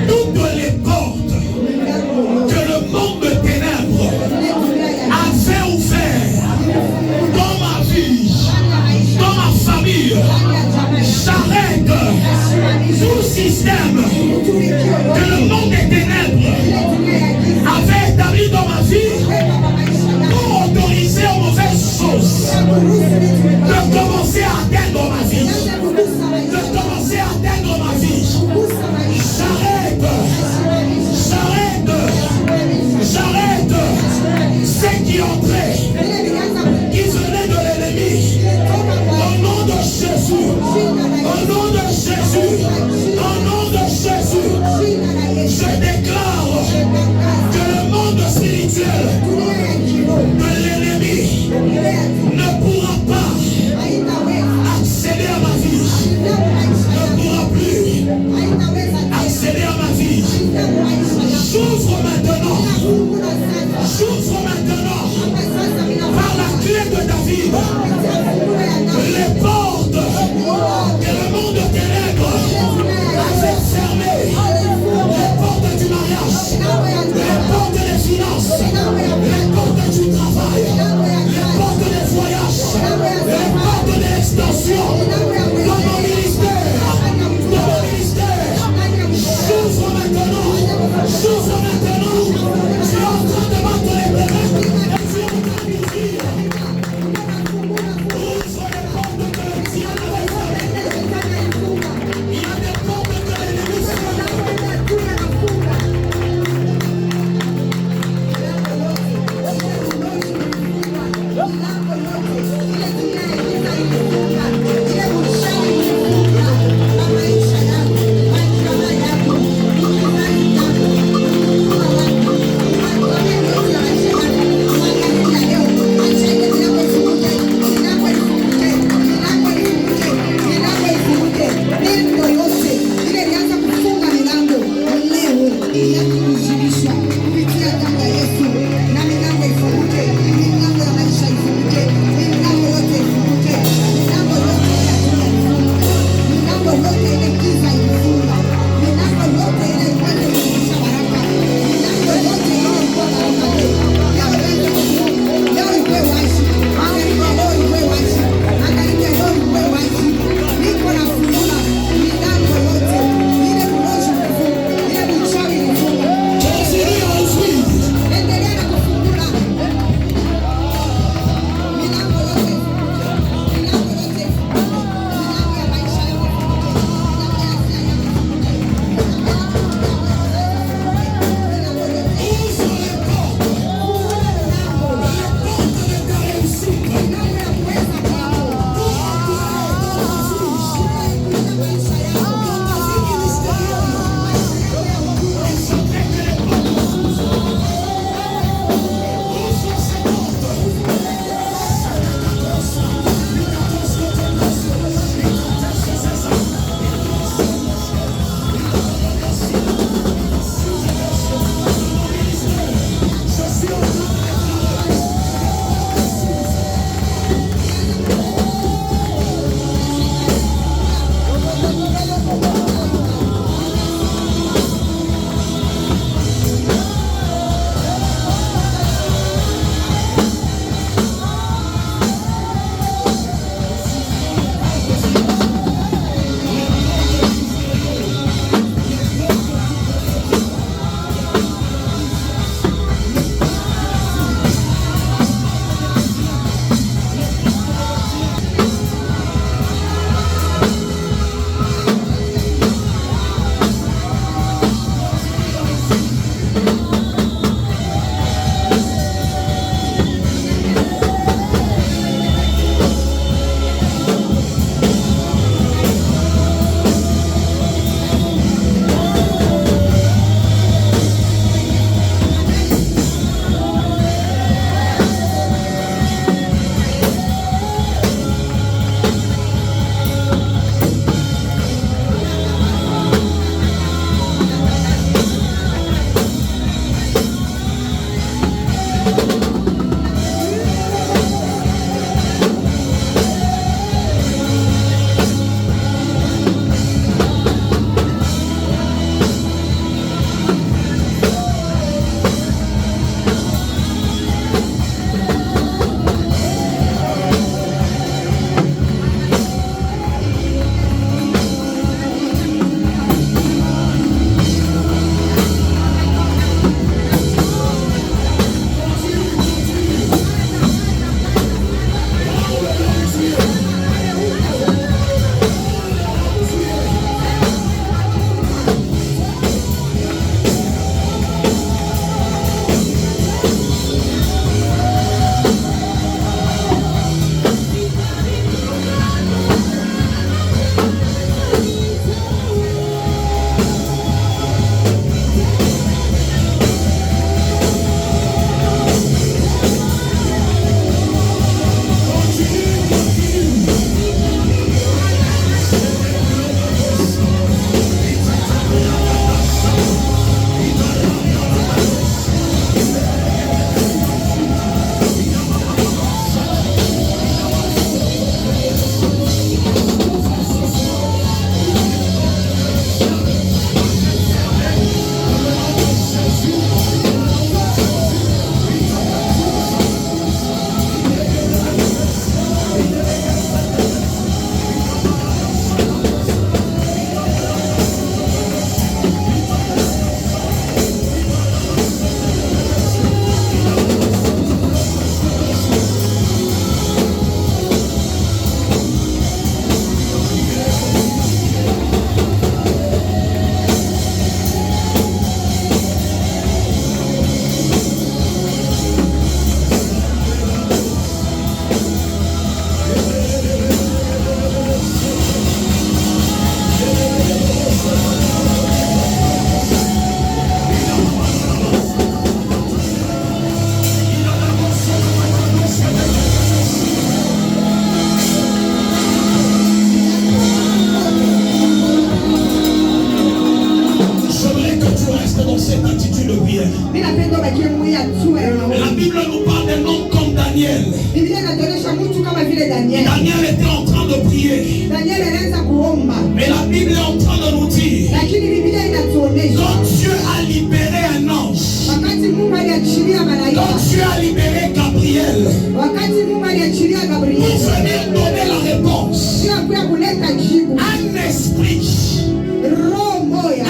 toutes les portes que le monde de ténèbres avait ouvert dans ma vie, dans ma famille. J'arrête tout système que le monde des ténèbres avait établi dans ma vie pour autoriser aux mauvaises choses de commencer à atteindre ma vie, de commencer à atteindre ma vie. J'arrête hatua ya maombi. La Bible nous parle d'un homme comme Daniel. Biblia inatuonyesha mtu kama vile Daniel. Daniel était en train de prier. Daniel alianza kuomba. Mais la Bible est en train de nous dire, Lakini Biblia inatuonyesha quand Dieu a libéré un ange, wakati Mungu aliachilia malaika, quand Dieu a libéré Gabriel, wakati Mungu aliachilia pour Gabriel, venir donner la réponse, sio kwa kuleta jibu. un esprit Roho moya,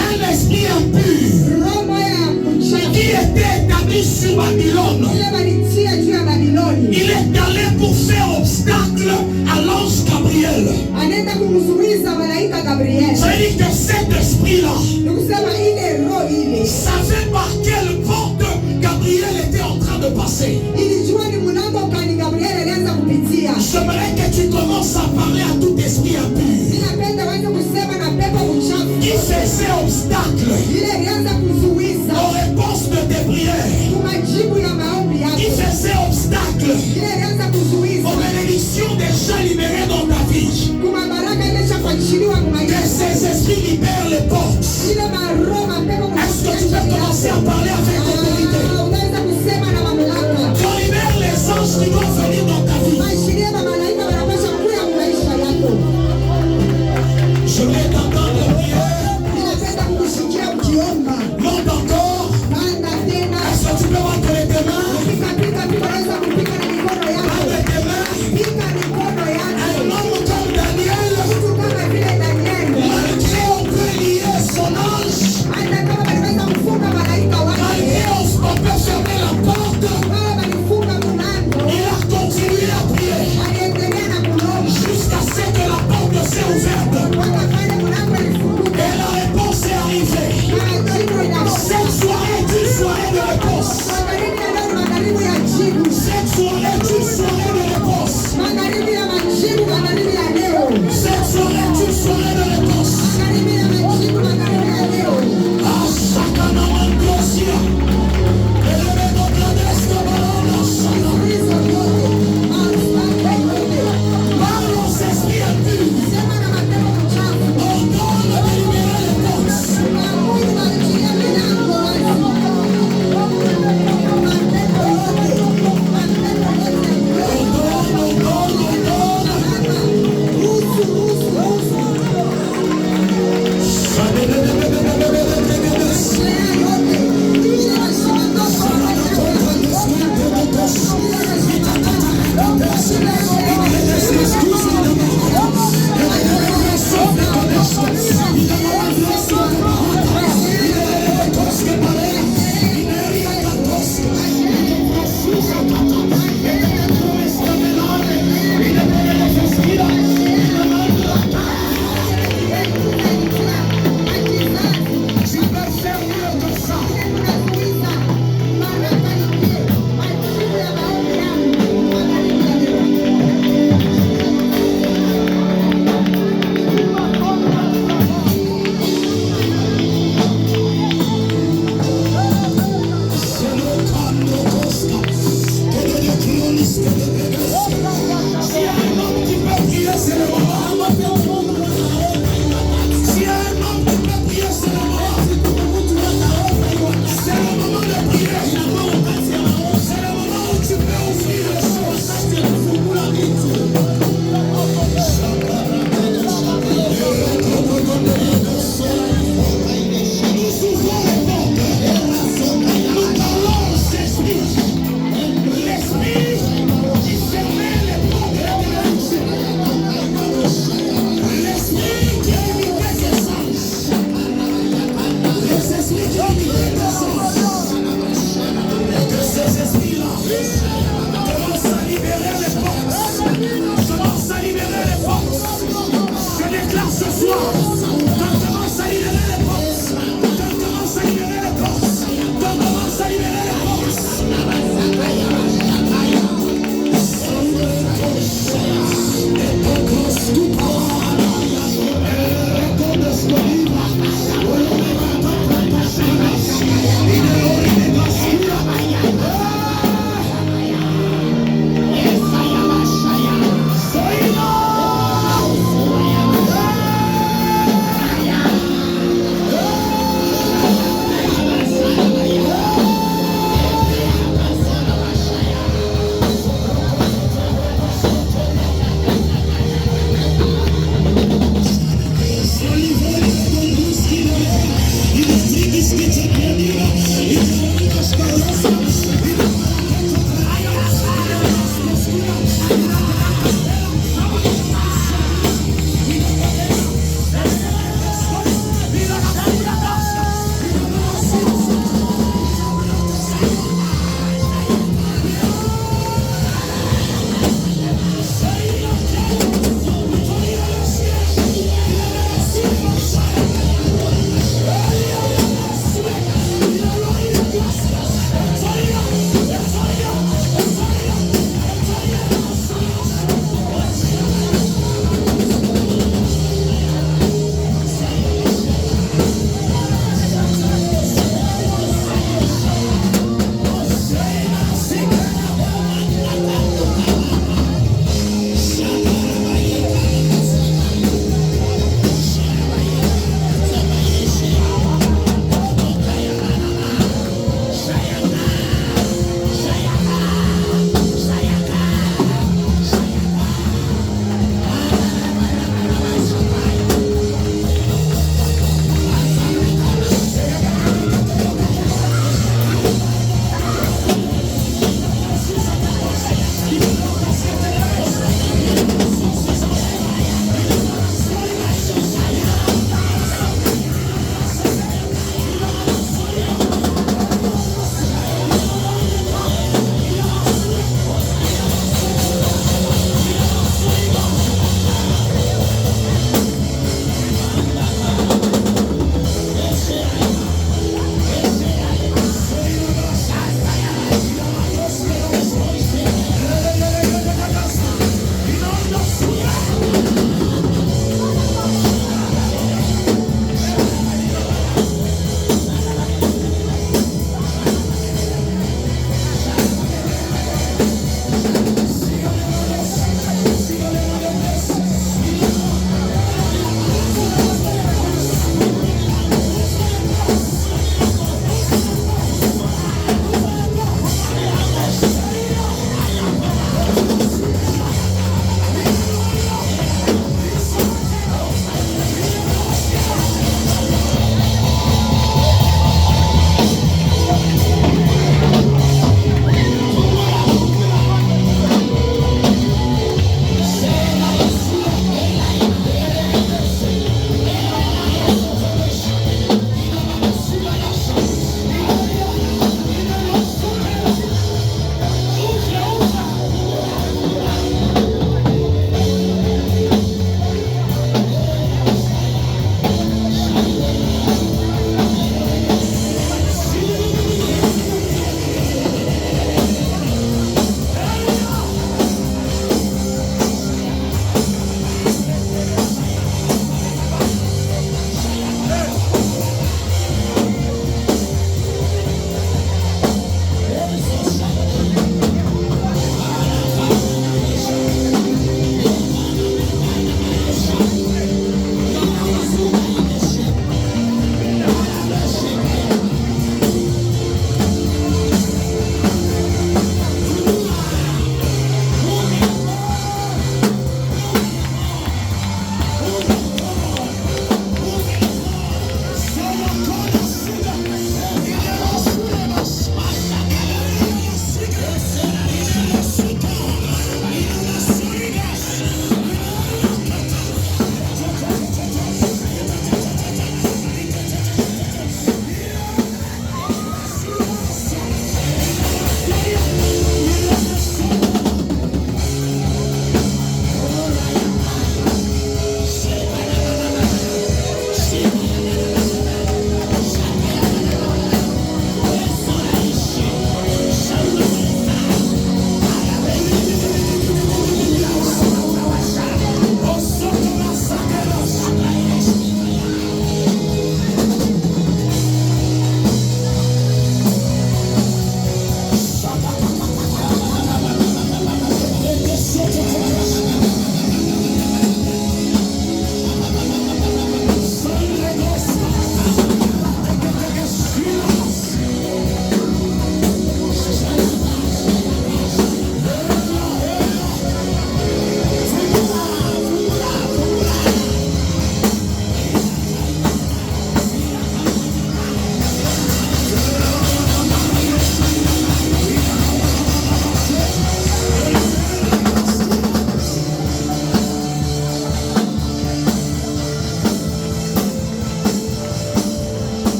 impur roho moya mchafu qui était établi sur Babylone, ile walitia juu ya Babiloni, il est allé pour faire obstacle à l'ange Gabriel. anaenda kumzuiza malaika Gabriel. Ça veut dire que cet esprit-là Nikusema ile roho ile savait par quelle porte Gabriel était en train de passer. ilijua ni mlango gani Gabriel alianza kupitia. J'aimerais que tu commences à parler à tout esprit impur Ninapenda waanze kusema na pepo mchafu qui faisait obstacle ile ilianza kuzuiza aux réponses de tes prières, kumajibu ya maombi qui yako, faisait obstacle ile ilianza kuzuiza aux bénédictions déjà libérées dans ta vie. kuma baraka imeshakuachiliwa Que kumaisha ces esprits libèrent les portes. ile maroho mapepo Est-ce que tu peux commencer à parler avec autorité? unaweza kusema na mamlaka. Qu'on libère les anges qui vont venir dans ta vie. Maishiria na malaika wanapaswa kuya maisha yako. Je vais t'entendre prier. Ninapenda kukusikia ukiomba.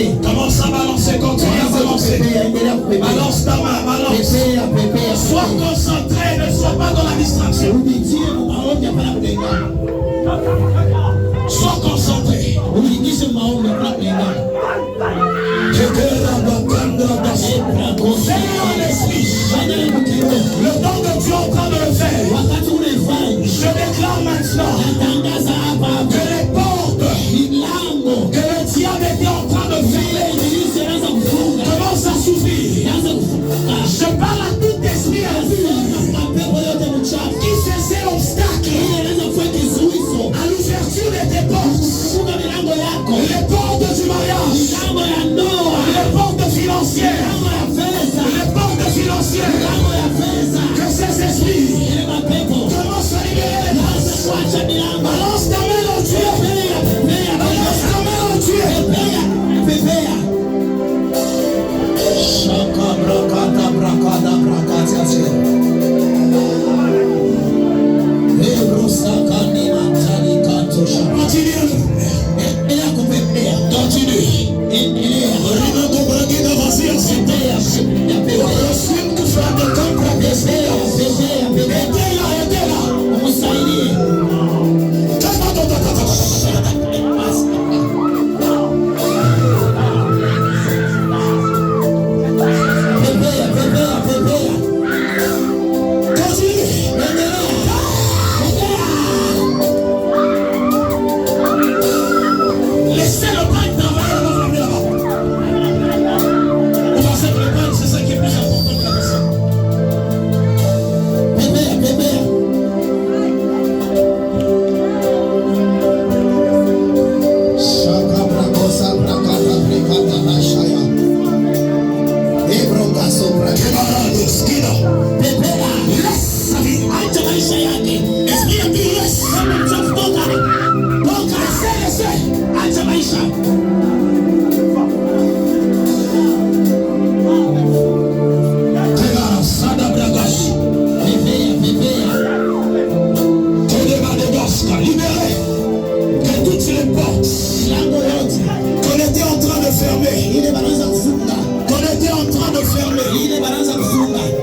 pépé. Commence à balancer, continue à balancer. Balance ta main, balance. Sois concentré, ne sois pas dans la distraction. Sois concentré. Seigneur l'esprit, le temps que tu es en train de le faire, je déclare maintenant que les portes que le diable était en train de fermer commencent à s'ouvrir. Je parle à tout esprit qui faisait l'obstacle à l'ouverture de tes portes, les portes du mariage, les portes financières, les portes financières, que ces esprits commencent à libérer les portes. Balance ta main dans Dieu. Balance ta main dans Dieu. Shaka brakata brakata brakata. Ebrosakani matali katosha. Continue. Continue. Rima comprendre d'avancer en ce temps. Ensuite, tu feras de temps pour aidez-la.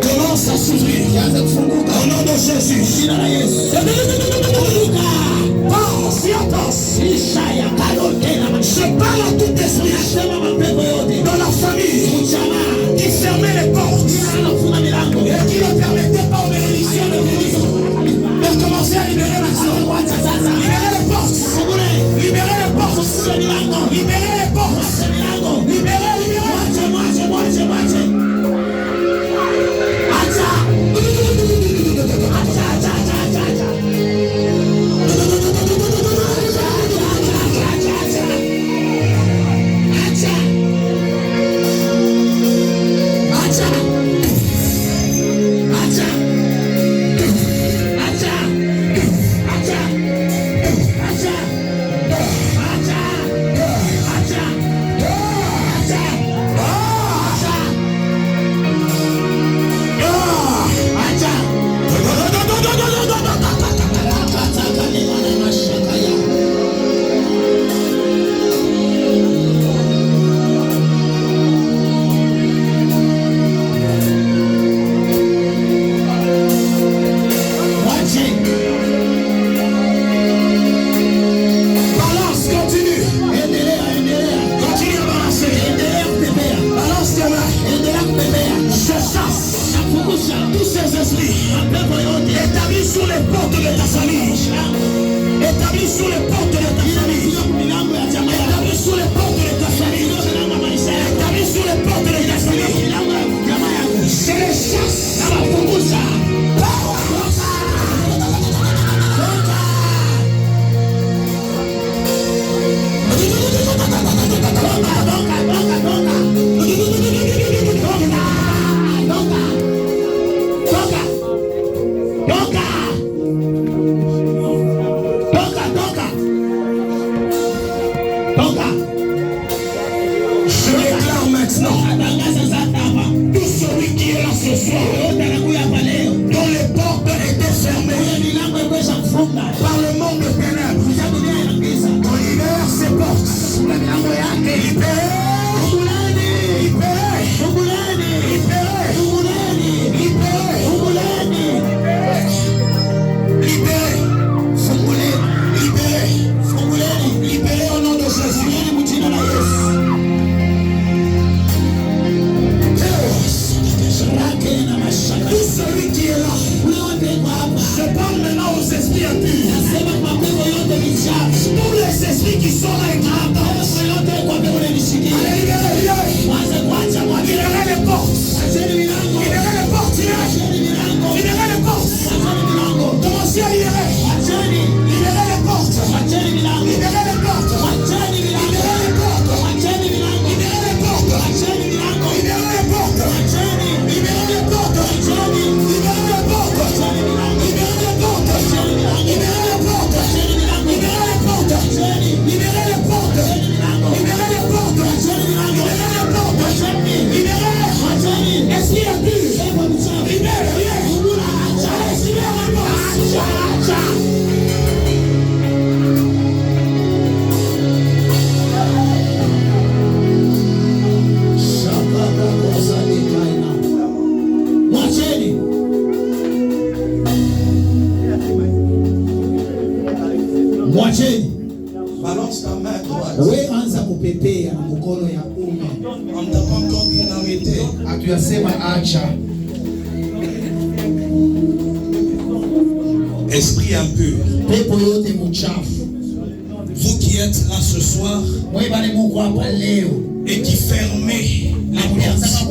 Commence à s'ouvrir. Au nom de Jésus. Je parle à tout esprit dans la famille qui fermait les portes et qui ne permettait pas aux bénédictions de commencer à libérer maintenant. Libérer les portes. Libérer les portes. Libérer les portes. Libérer. Établis sur les portes de ta famille. Établis sur les portes de ta famille. Établis sur les portes de ta famille. Établis sur les portes de ta famille. Je les chasse à la Fukusa. Dont les portes étaient fermées par le monde de ténèbres. On libère ces portes. Libère. On ne t'a pas encore dit d'arrêter. Hatuyasema acha. Esprit impur. Pepo yote mchafu. Vous qui êtes là ce soir Wewe bale Mungu hapa leo. et qui fermez les portes.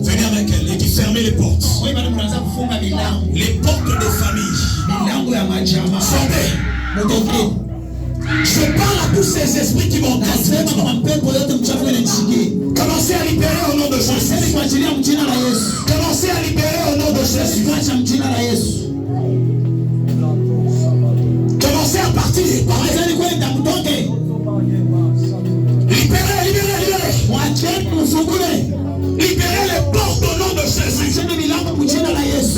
Venez avec elle et qui fermez les portes. Les portes de famille. Sortez. Je parle à tous ces esprits qui m'ont commencez à libérer au nom de Jésus. Commencez à libérer au nom de Jésus. Commencez à partir. Libérez. Libérez les portes au nom de Jésus.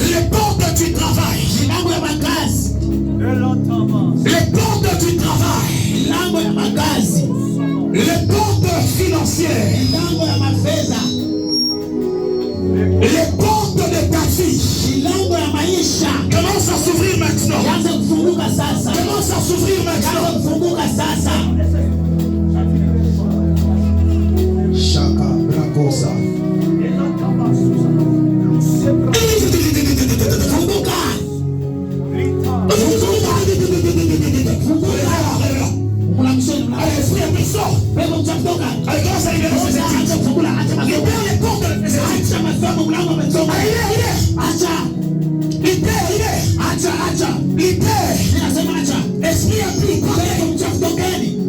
Les portes du travail. Les portes du travail. Les portes financières. Les portes de ta vie. Commence à s'ouvrir maintenant. Commence à s'ouvrir maintenant. Shaka Brakosa.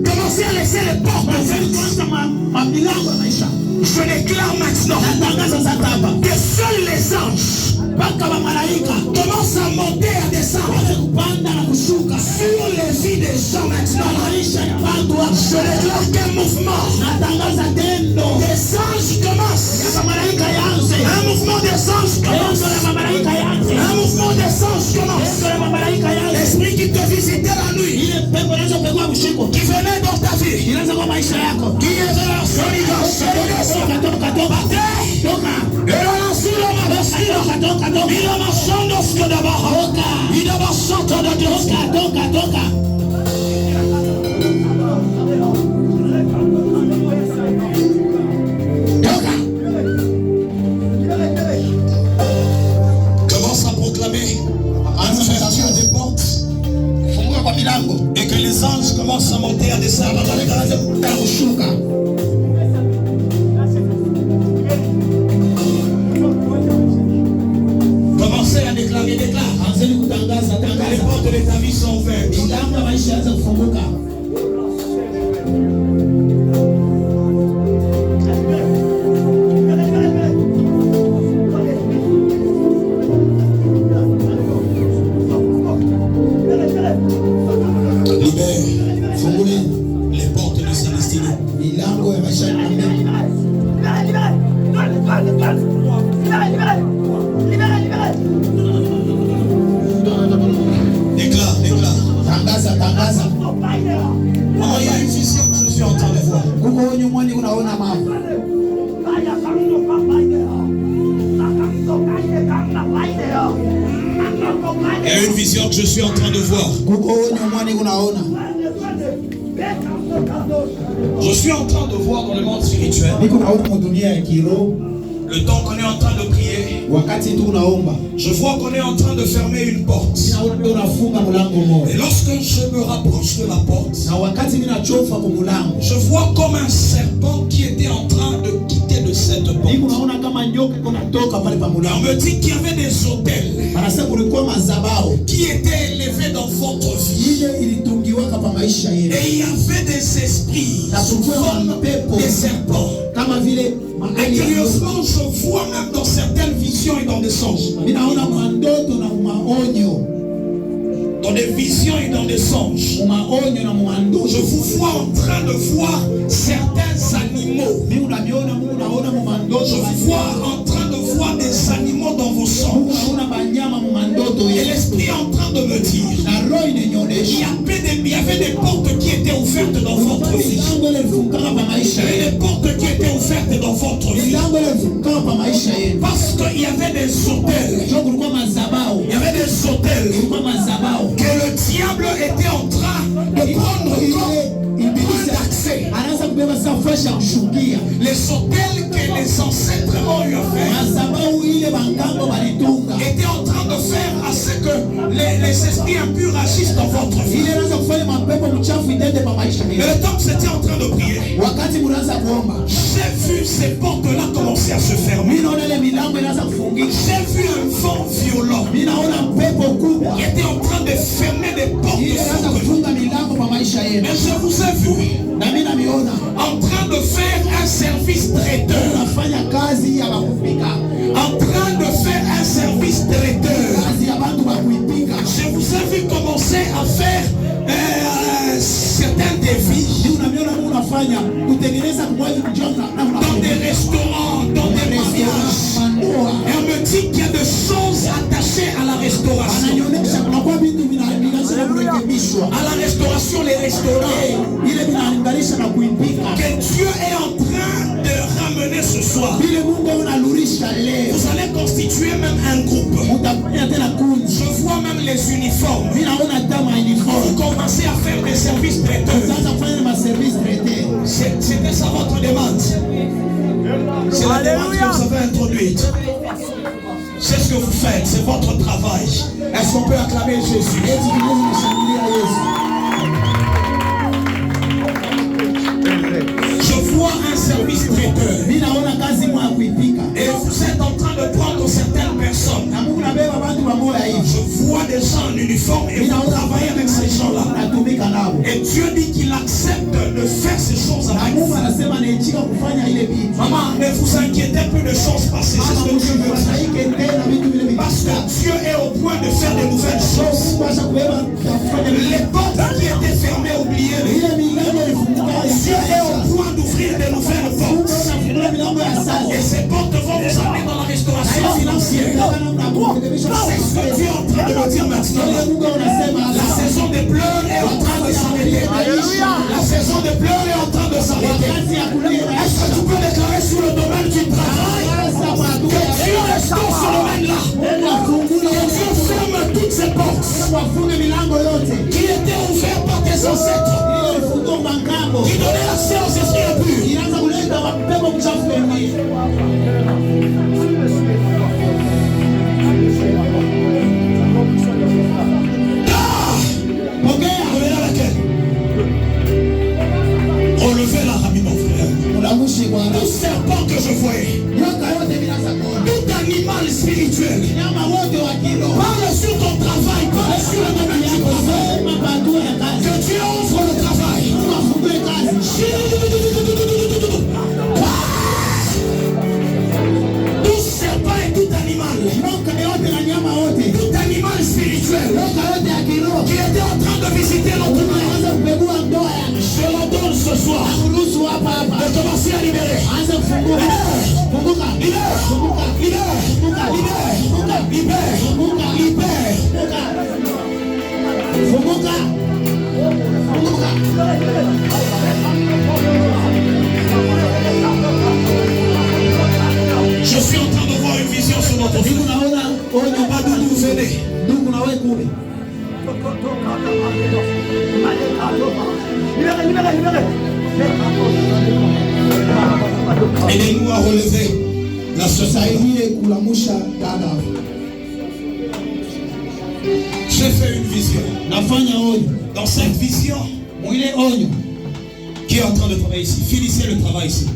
Commencez à laisser les portes ouvertes. Je déclare maintenant que seuls les anges commencent à monter et à descendre sur les vies des gens maintenant. Je déclare qu'un mouvement des anges commence. Un mouvement des anges commence. Un mouvement des anges commence. L'esprit qui te visitait la nuit, qui venait dans ta vie, qui est de la solidité. Commence à proclamer l'ouverture des portes et que les anges commencent à monter à descendre. Commencez à déclarer, déclare. Les portes de ta vie sont ouvertes. Les portes de sa destinée. Déclare. Oh, il y a une vision que je suis en train de voir. Il y a une vision que je suis en train de voir. Je suis en train de voir dans le monde spirituel. Le temps qu'on est en train de prier, je vois qu'on est en train de fermer une porte. Et lorsque je me rapproche de la porte, je vois comme un serpent qui était en train de quitter de cette porte. On me dit qu'il y avait des autels qui étaient élevés dans votre vie. Et il y avait des esprits sous forme des serpents. Et curieusement, je vois même dans certaines visions et dans des songes. Dans des visions et dans des songes, je vous vois en train de voir certains animaux. Je vous vois en train de voir des animaux dans vos songes. Et l'esprit est en train de me dire il y avait des portes qui étaient ouvertes dans votre vie. Il y avait des portes qui étaient ouvertes dans votre vie. Parce qu'il y avait des autels. Il y avait des autels que le diable était en train de prendre comme point d'accès. Les hôtels que les ancêtres ont eu à faire étaient en train de faire à ce que les esprits impurs agissent dans votre vie. Mais le temps que j'étais en train de prier, j'ai vu ces portes-là commencer à se fermer. J'ai vu un vent violent qui était en train de fermer des portes sur vous. Mais je vous ai vu en train de faire un service traiteur. En train de faire un service traiteur. Je vous ai vu commencer à faire certains défis dans des restaurants, dans des mariages. Et on me dit qu'il y a des choses attachées à la restauration. À la restauration, les restaurants. Que Dieu est en train de ramener ce soir. Vous allez constituer même un groupe. Je vois même les uniformes. Vous commencez à faire des services traiteurs. C'était ça votre demande. C'est la demande que vous avez introduite. C'est ce que vous faites, c'est votre travail. Est-ce qu'on peut acclamer Jésus? Je vois un service traiteur. Et vous êtes en train de prendre certaines personnes. Je vois des gens en uniforme et vous travaillez avec ces gens-là. Et Dieu dit qu'il accepte de faire ces choses avec vous. Maman, ne vous inquiétez plus de choses passées. C'est ce que Dieu veut dire. Parce que Dieu est au point de faire de nouvelles choses. Les portes qui étaient fermées, oubliez-les. Dieu est au point d'ouvrir de nouvelles portes. Et ces portes vont vous amener dans la restauration financière. C'est ce que Dieu est en train de me dire maintenant. La saison des pleurs est en train de s'arrêter. La saison des pleurs est en train de s'arrêter. Est-ce que tu peux déclarer sur le domaine du travail que Dieu restaure ce domaine-là? Que Dieu ferme toutes ces portes qui étaient ouvertes par tes ancêtres, qui donnaient l'accès aux esprits impurs. Relevez-la rapidement, frère. Tout serpent que je voyais, tout animal spirituel, parle sur ton travail, parle sur le domaine du travail. Que Dieu ouvre le travail. Tout serpent et tout animal, tout animal spirituel qui était en train de visiter notre maison, je l'ordonne ce soir de commencer à libérer. Je suis en train de voir une vision sur notre vie. D'où vous venez? Aidez-nous à relever la société. J'ai fait une vision. Dans cette vision, qui est en train de travailler ici, finissez le travail ici.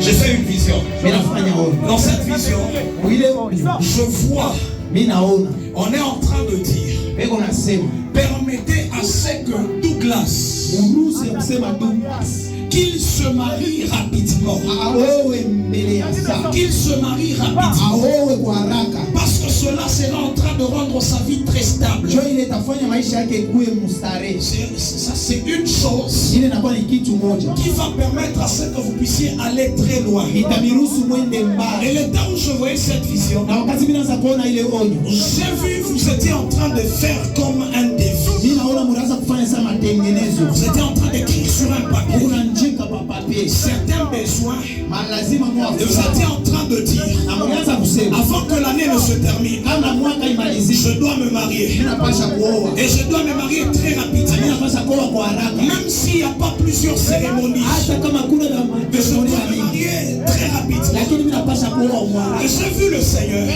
J'ai fait une vision. Dans cette vision, je vois, on est en train de dire, permettez à ce que Douglas qu'il se marie rapidement. Qu'il se marie rapidement. Parce que cela sera en train de rendre sa vie très stable. Ça, c'est une chose qui va permettre à ce que vous puissiez aller très loin. Et le temps où je voyais cette vision, j'ai vu, vous étiez en train de faire comme un défi. Vous étiez en train d'écrire sur un papier certains besoins et vous étiez en train de dire avant que l'année ne se termine, je dois me marier et je dois me marier très rapidement, même s'il n'y a pas plusieurs cérémonies, mais je dois me marier très rapidement. Et j'ai vu le Seigneur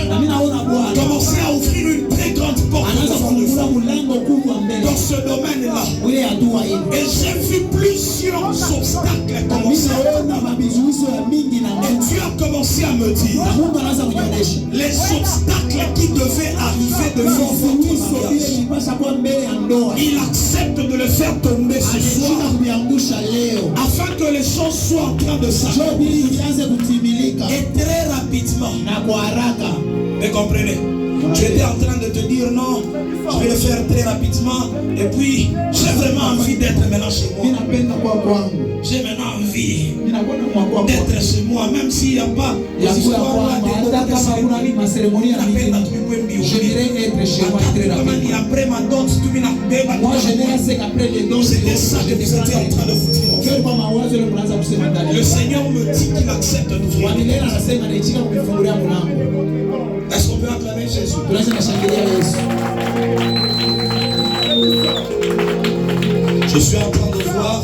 commencer à ouvrir une très grande porte dans ce domaine-là. Et j'ai vu plusieurs obstacles commencer à et Dieu a commencé à me dire les obstacles qui devaient arriver devant votre mariage. Il accepte de le faire tomber ce soir afin que les choses soient en train de s'accomplir et très rapidement. Vous comprenez? Tu étais en train de te dire non, je vais le faire très rapidement. Et puis, j'ai vraiment envie d'être maintenant chez moi. J'ai maintenant envie d'être chez moi, même s'il n'y a pas des histoires là, des cérémonies. Je dirais être chez moi très rapidement. Après ma dot, moi je n'ai qu'après les dons. C'était ça que vous étiez en train de vous dire. Le Seigneur me dit qu'il accepte d'ouvrir. Est-ce qu'on peut acclamer Jésus? Je suis en train de voir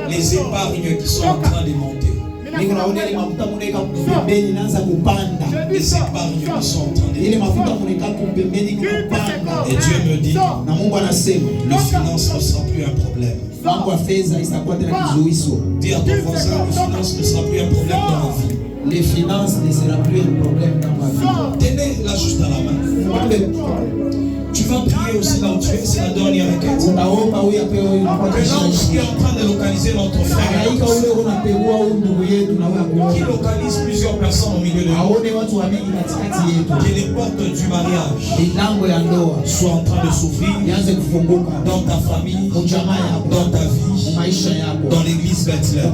les épargnes qui sont en train de monter. Les épargnes qui sont en train de monter. Et Dieu me dit, le finance ne sera plus un problème. Dis à ton voisin, le finance ne sera plus un problème dans ma vie. Les finances ne sera plus un problème dans ma vie. Tenez-la juste à la main. Tu vas prier aussi là où tu es, c'est la dernière requête. Que l'ange qui est en train de localiser notre frère, qui localise plusieurs personnes au milieu de nous, que les portes du mariage soient en train de s'ouvrir dans ta famille, dans ta vie, dans l'église Bethlehem.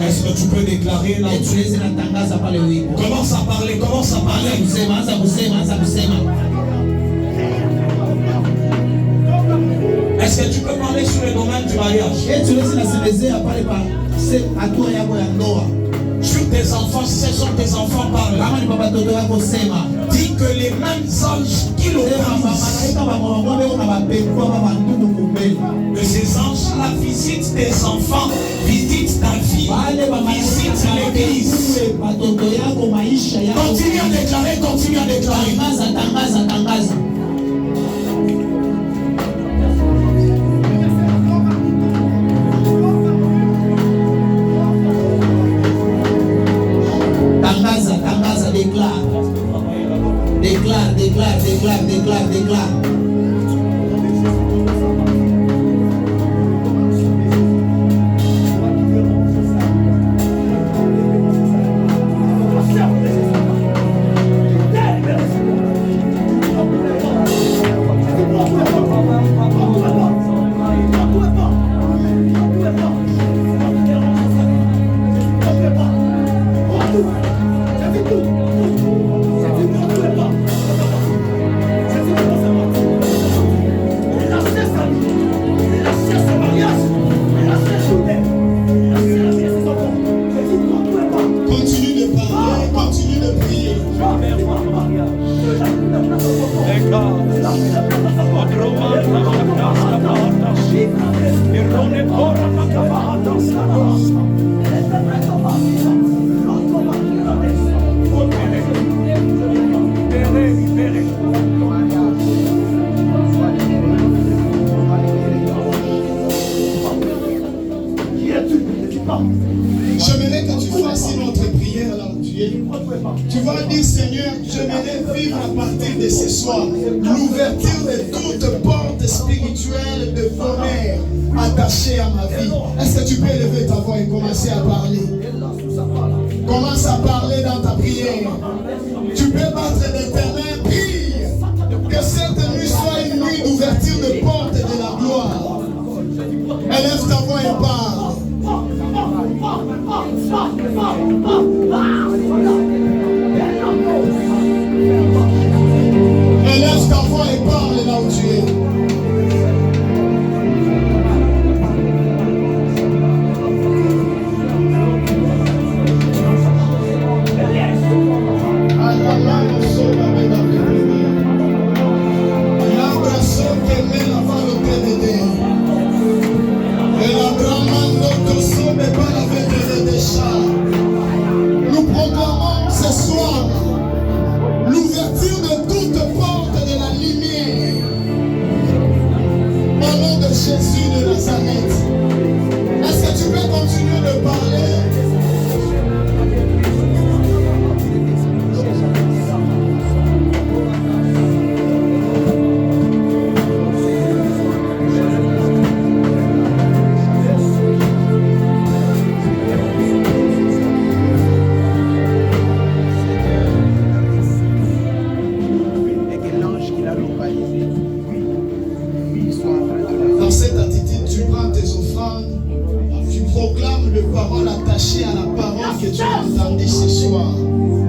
Est-ce que tu peux déclarer là? Commence à parler, commence à parler. Est-ce que tu peux parler sur le domaine du mariage? Sur tes enfants, si ce sont tes enfants, parle. Dis que les mêmes anges qui localisent, que ces anges-là visitent tes enfants, visitent ta vie, visitent l'église. Continue à déclarer, continue à déclarer. Déclare. J'aimerais que tu fasses une autre prière là où tu es. Tu vas dire, Seigneur, j'aimerais vivre à partir de ce soir l'ouverture de toute porte spirituelle de bonheur attachée à ma vie. Est-ce que tu peux lever ta voix et commencer à parler? Commence à parler dans ta prière. Tu peux battre des mains, prie. Que cette nuit soit une nuit d'ouverture de porte de la gloire. Élève ta voix et parle. Élève ta voix et parle là où tu es. prends tes offrandes, tu proclames le parole attaché à la parole que tu as entendue ce soir.